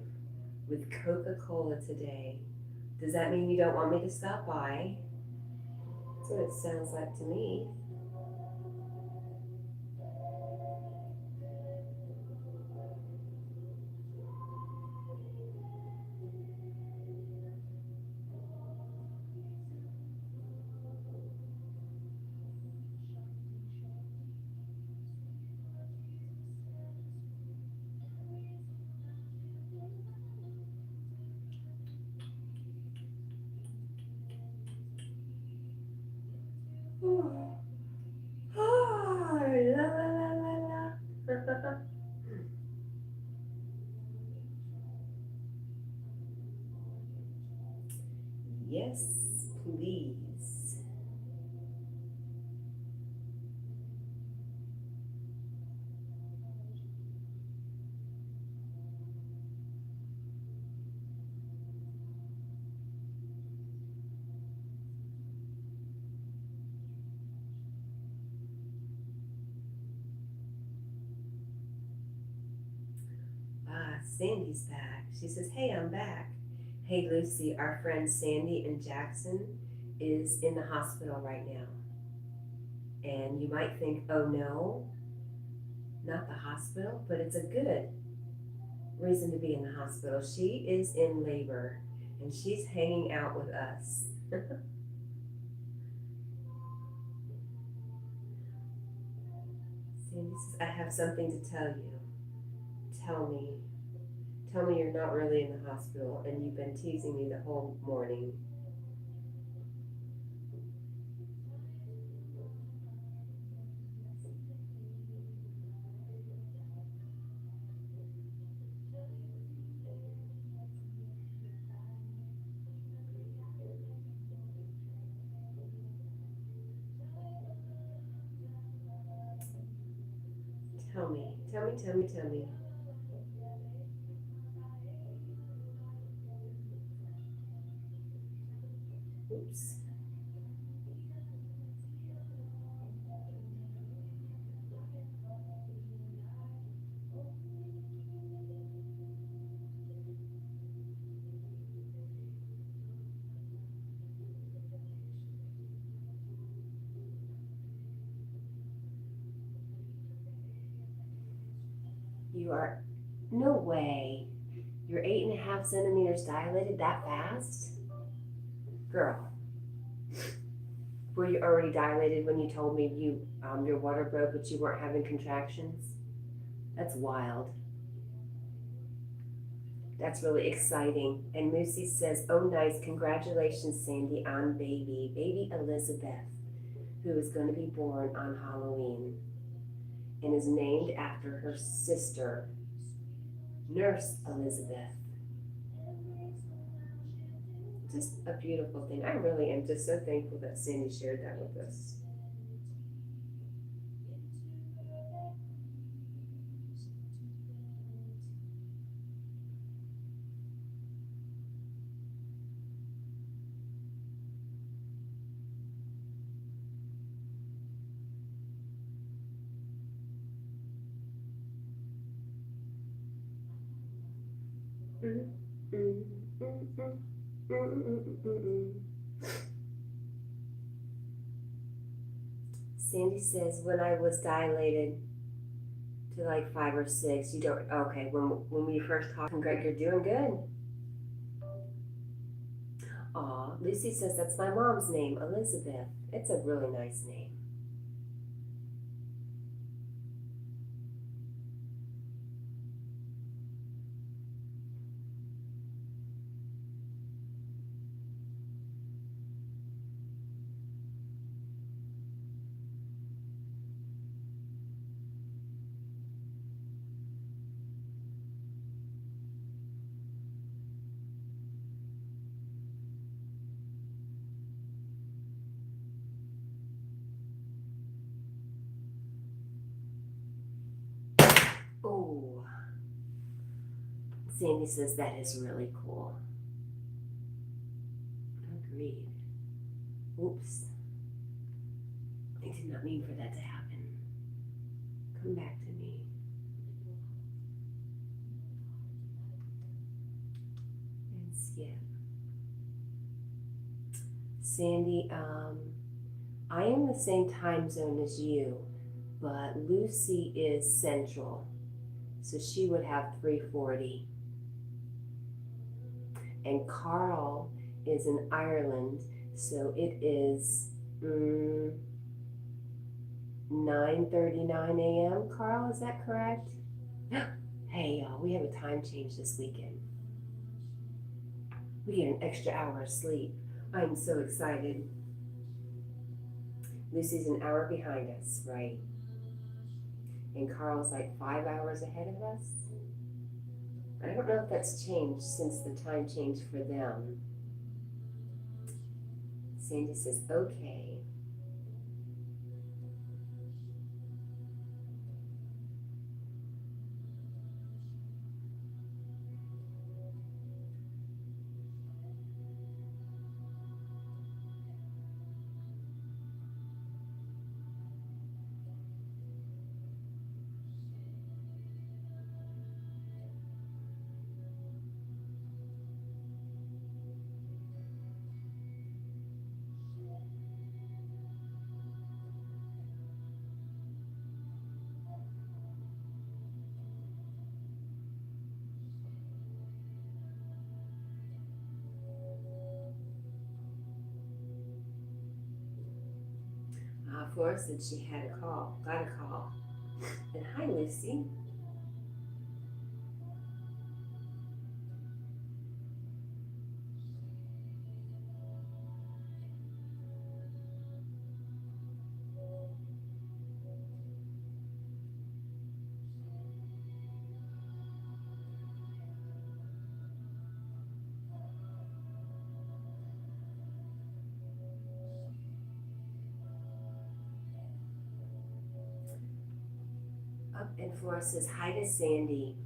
with Coca-Cola today. Does that mean you don't want me to stop by? That's what it sounds like to me. La la la la la. Yes, please. Sandy's back. She says, hey, I'm back. Hey, Lucy, our friend Sandy in Jackson is in the hospital right now. And you might think, oh no, not the hospital, but it's a good reason to be in the hospital. She is in labor and she's hanging out with us. Sandy says, I have something to tell you. Tell me you're not really in the hospital and you've been teasing me the whole morning. Tell me. Oops. You are, no way. You're 8.5 centimeters dilated that fast? Girl, were you already dilated when you told me your water broke but you weren't having contractions? That's wild. That's really exciting. And Lucy says, oh nice, congratulations Sandy on baby Elizabeth, who is going to be born on Halloween and is named after her sister, Nurse Elizabeth. Just a beautiful thing. I really am just so thankful that Sandy shared that with us. Sandy says, when I was dilated to like 5 or 6, you don't, okay, when we first talked, Greg, you're doing good. Aw, Lucy says that's my mom's name, Elizabeth. It's a really nice name. Oh, Sandy says that is really cool. Agreed. Oops. I did not mean for that to happen. Come back to me. And skip. Sandy, I am the same time zone as you, but Lucy is central. So she would have 3:40. And Carl is in Ireland, so it is 9:39 a.m. Carl, is that correct? Hey y'all, we have a time change this weekend. We get an extra hour of sleep. I'm so excited. Lucy's an hour behind us, right? And Carl's like 5 hours ahead of us. I don't know if that's changed since the time change for them. Sandy says, okay. Flora said she had a call, got a call. And hi, Lucy. And Flora says, hi to Sandy.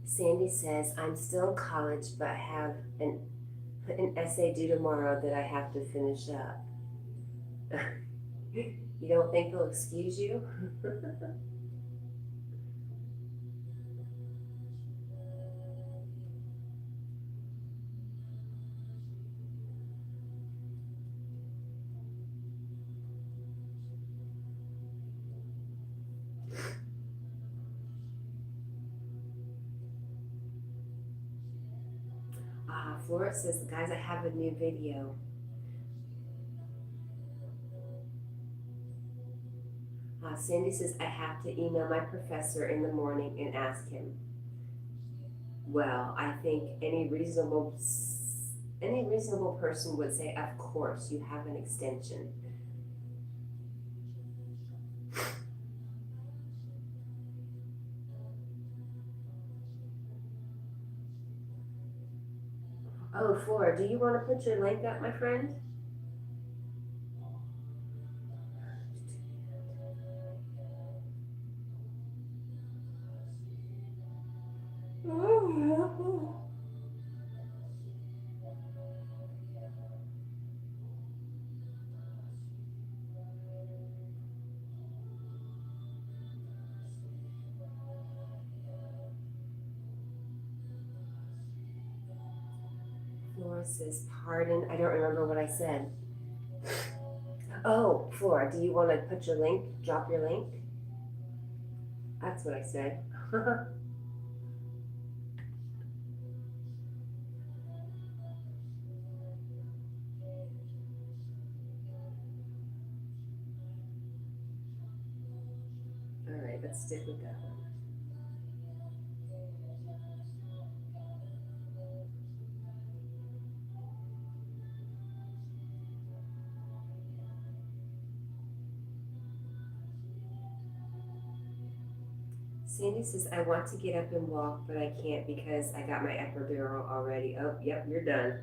Sandy says, I'm still in college, but I have an essay due tomorrow that I have to finish up. You don't think they'll excuse you? Flora says, guys, I have a new video. Sandy says, I have to email my professor in the morning and ask him. Well, I think any reasonable person would say, of course, you have an extension. Oh, Flora, do you want to put your link up, my friend? Flora says, pardon, I don't remember what I said. Oh, Flora, do you want to put your link, drop your link? That's what I said. All right, let's stick with that one. Sandy says, I want to get up and walk, but I can't because I got my epidural already. Oh, yep, you're done.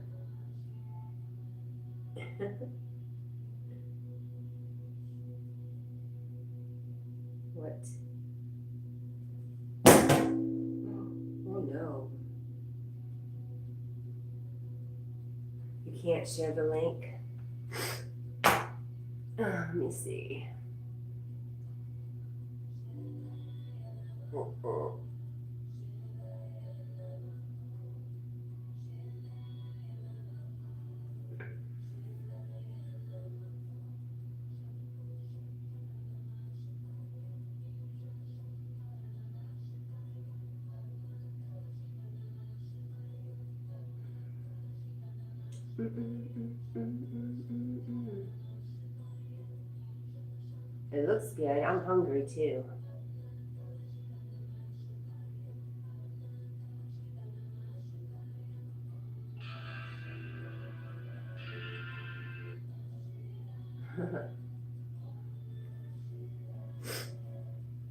What? Oh, no. You can't share the link? Let me see. It looks good. I'm hungry too.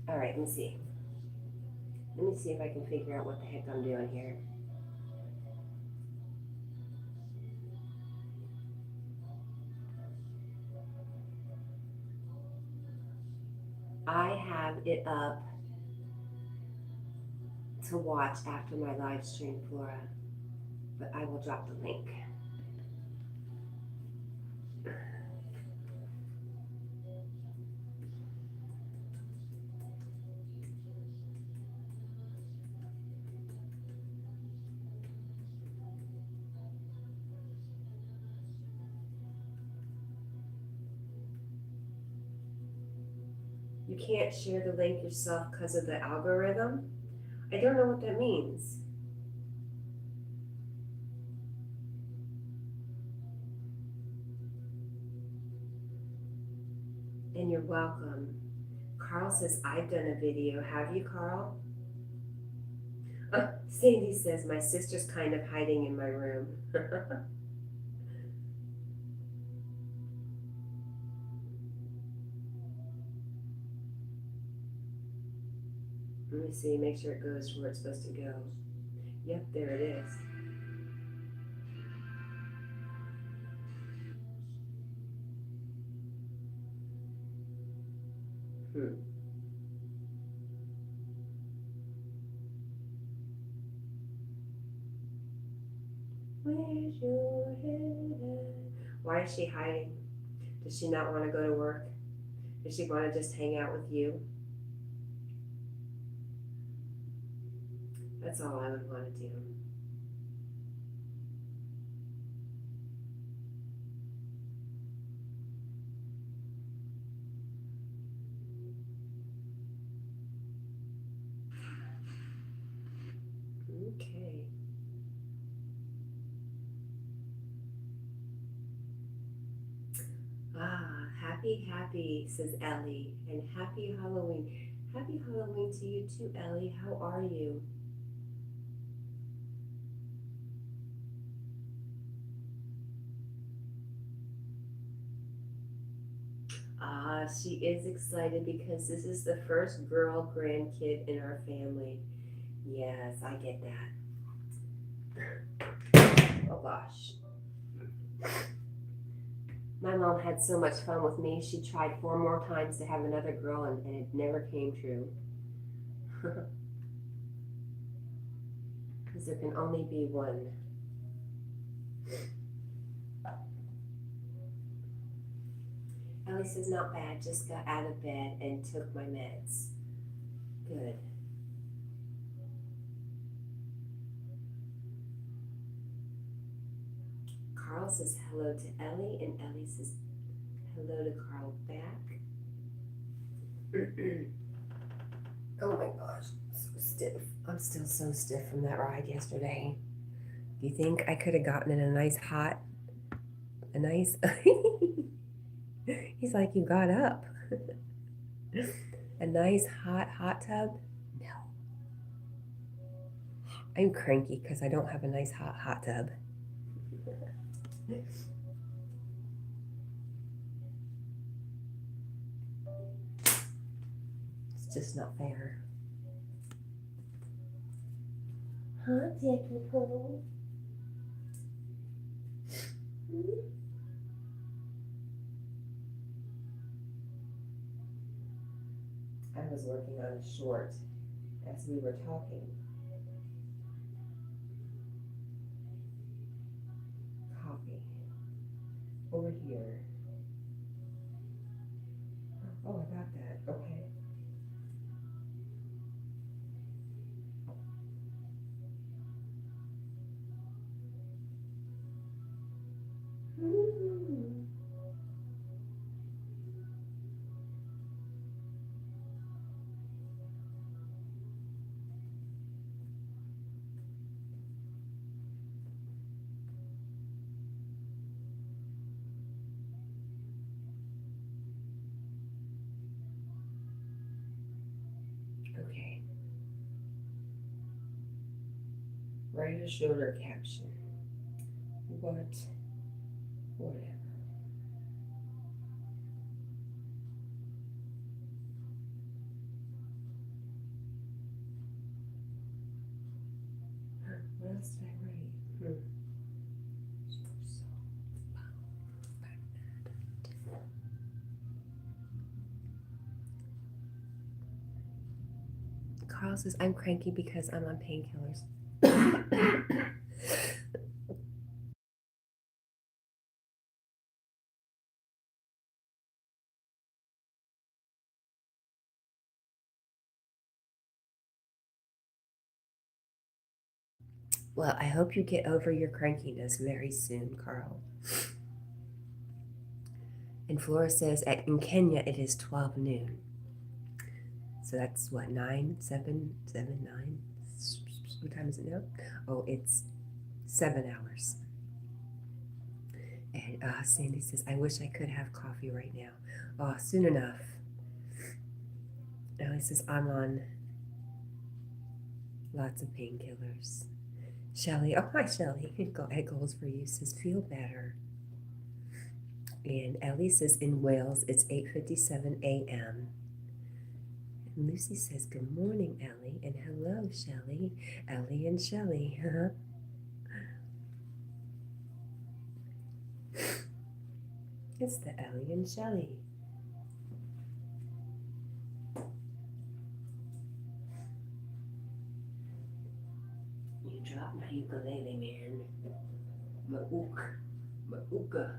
All right, let me see. Let me see if I can figure out what the heck I'm doing here. I have it up to watch after my live stream, Flora, but I will drop the link. You can't share the link yourself because of the algorithm? I don't know what that means. And you're welcome. Carl says, I've done a video. Have you, Carl? Sandy says, my sister's kind of hiding in my room. Let me see, make sure it goes where it's supposed to go. Yep, there it is. Where's your head at? Why is she hiding? Does she not want to go to work? Does she want to just hang out with you? That's all I would want to do. Okay. Happy, says Ellie, and happy Halloween. Happy Halloween to you too, Ellie. How are you? She is excited because this is the first girl grandkid in our family. Yes, I get that. Oh gosh. My mom had so much fun with me. She tried 4 more times to have another girl, and it never came true. Because there can only be one. Ellie says, not bad, just got out of bed and took my meds. Good. Carl says hello to Ellie, and Ellie says hello to Carl back. Oh my gosh, so stiff. I'm still so stiff from that ride yesterday. Do you think I could have gotten in a nice He's like, you got up. A nice hot tub? No. I'm cranky because I don't have a nice hot tub. It's just not fair. Huh, Technical? I was working on a short as we were talking. Copy. Over here. Oh, I got that. Okay. Okay. Write a shorter caption. Whatever. What else did I write? Carl says, I'm cranky because I'm on painkillers. Well, I hope you get over your crankiness very soon, Carl. And Flora says, in Kenya, it is 12 noon. So that's what, 9, 7, 9? What time is it now? Oh, it's 7 hours. And Sandy says, I wish I could have coffee right now. Oh, soon enough. Ellie says, I'm on lots of painkillers. Shelly, oh, hi, Shelly. Head goals for you says, feel better. And Ellie says, in Wales, it's 8:57 a.m. And Lucy says, good morning, Ellie, and hello, Shelley. Ellie and Shelley. It's the Ellie and Shelley. You dropped my ukulele, man. My uka.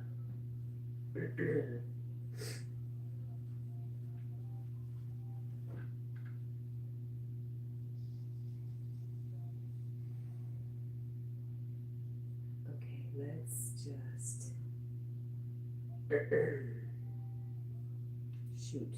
Okay, let's just shoot.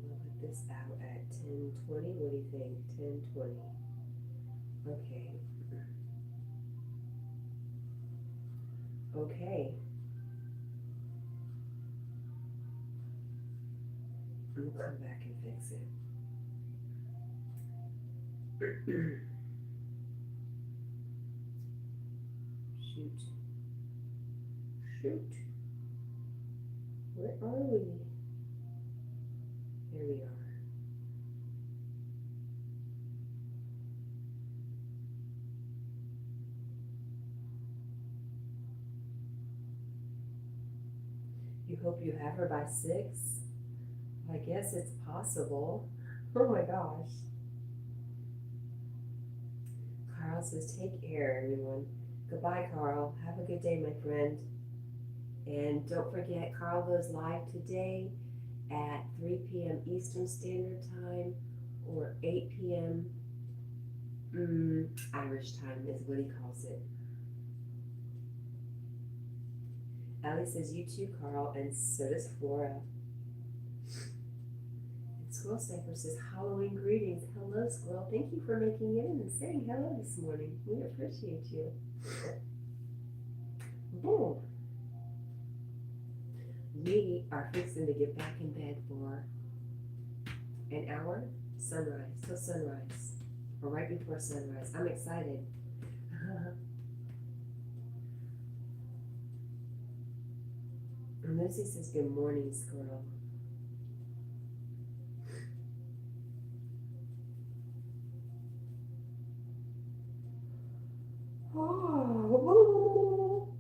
We'll put this out at 10:20. What do you think? 10:20. Okay. Okay. We'll come back and fix it. Shoot. Shoot. Where are we? There we are. You hope you have her by 6? I guess it's possible. Oh my gosh. Carl says, take care, everyone. Goodbye, Carl. Have a good day, my friend. And don't forget, Carl goes live today at 3 p.m. Eastern Standard Time or 8 p.m. Irish time is what he calls it. Allie says, you too, Carl, and so does Flora. And Squirrel Sniper says, Halloween greetings. Hello, Squirrel. Thank you for making it in and saying hello this morning. We appreciate you. Boom. We are fixing to get back in bed for an hour, sunrise, till sunrise, or right before sunrise. I'm excited. And Lucy says, good morning, Squirrel. Oh.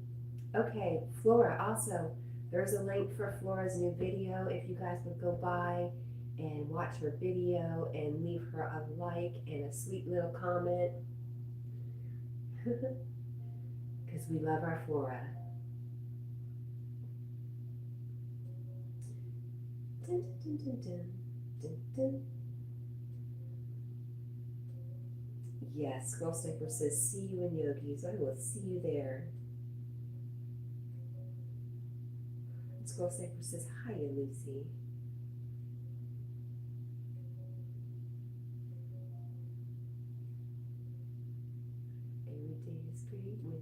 Okay, Flora, also, there's a link for Flora's new video. If you guys would go by and watch her video and leave her a like and a sweet little comment. Because we love our Flora. Dun, dun, dun, dun, dun, dun. Yes, Squirrel Sniper says, see you in Yogi's. I will see you there. Squirrel Sniper says, hiya, Lucy. Every day is great when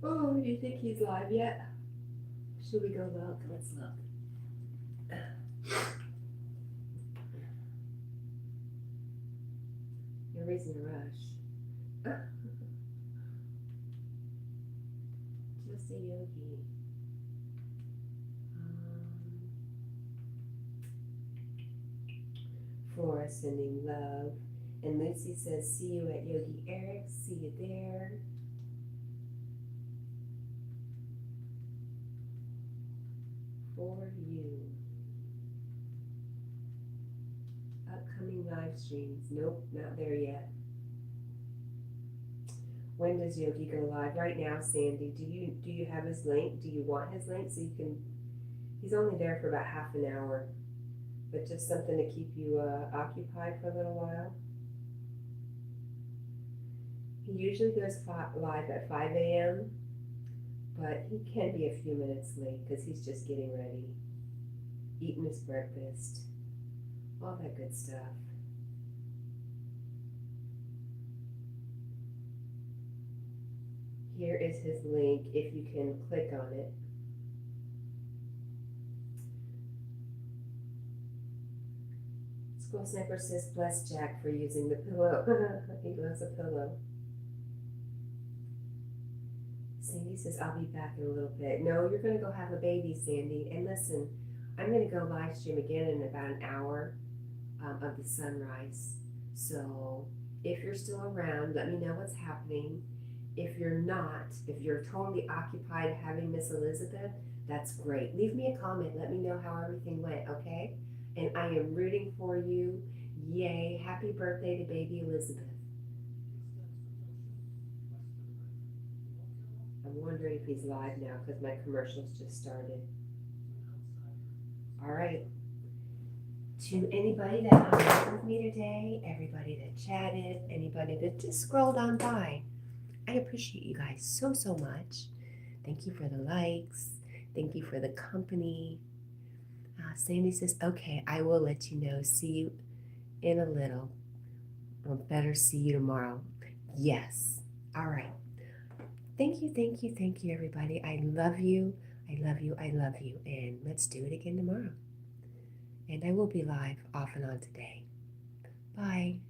Oh, do you think he's live yet? Should we go look? Let's look. No reason to rush. Just a yogi. Flora sending love. And Lucy says, see you at Yogi Eric. See you there. For you. Upcoming live streams. Nope, not there yet. When does Yogi go live? Right now, Sandy. Do you have his link? Do you want his link so you can? He's only there for about half an hour, but just something to keep you occupied for a little while. He usually goes live at 5 a.m., but he can be a few minutes late because he's just getting ready, eating his breakfast, all that good stuff. Here is his link if you can click on it. Squirrel Sniper says, bless Jack for using the pillow. He loves a pillow. Sandy says, I'll be back in a little bit. No, you're going to go have a baby, Sandy. And listen, I'm going to go live stream again in about an hour of the sunrise. So if you're still around, let me know what's happening. If you're not, if you're totally occupied having Miss Elizabeth, that's great. Leave me a comment. Let me know how everything went, okay? And I am rooting for you. Yay. Happy birthday to baby Elizabeth. I'm wondering if he's live now because my commercials just started. All right. To anybody that hung out with me today, everybody that chatted, anybody that just scrolled on by, I appreciate you guys so, so much. Thank you for the likes. Thank you for the company. Sandy says, okay, I will let you know. See you in a little. Or better see you tomorrow. Yes. All right. Thank you, everybody. I love you. I love you. I love you. And let's do it again tomorrow. And I will be live off and on today. Bye.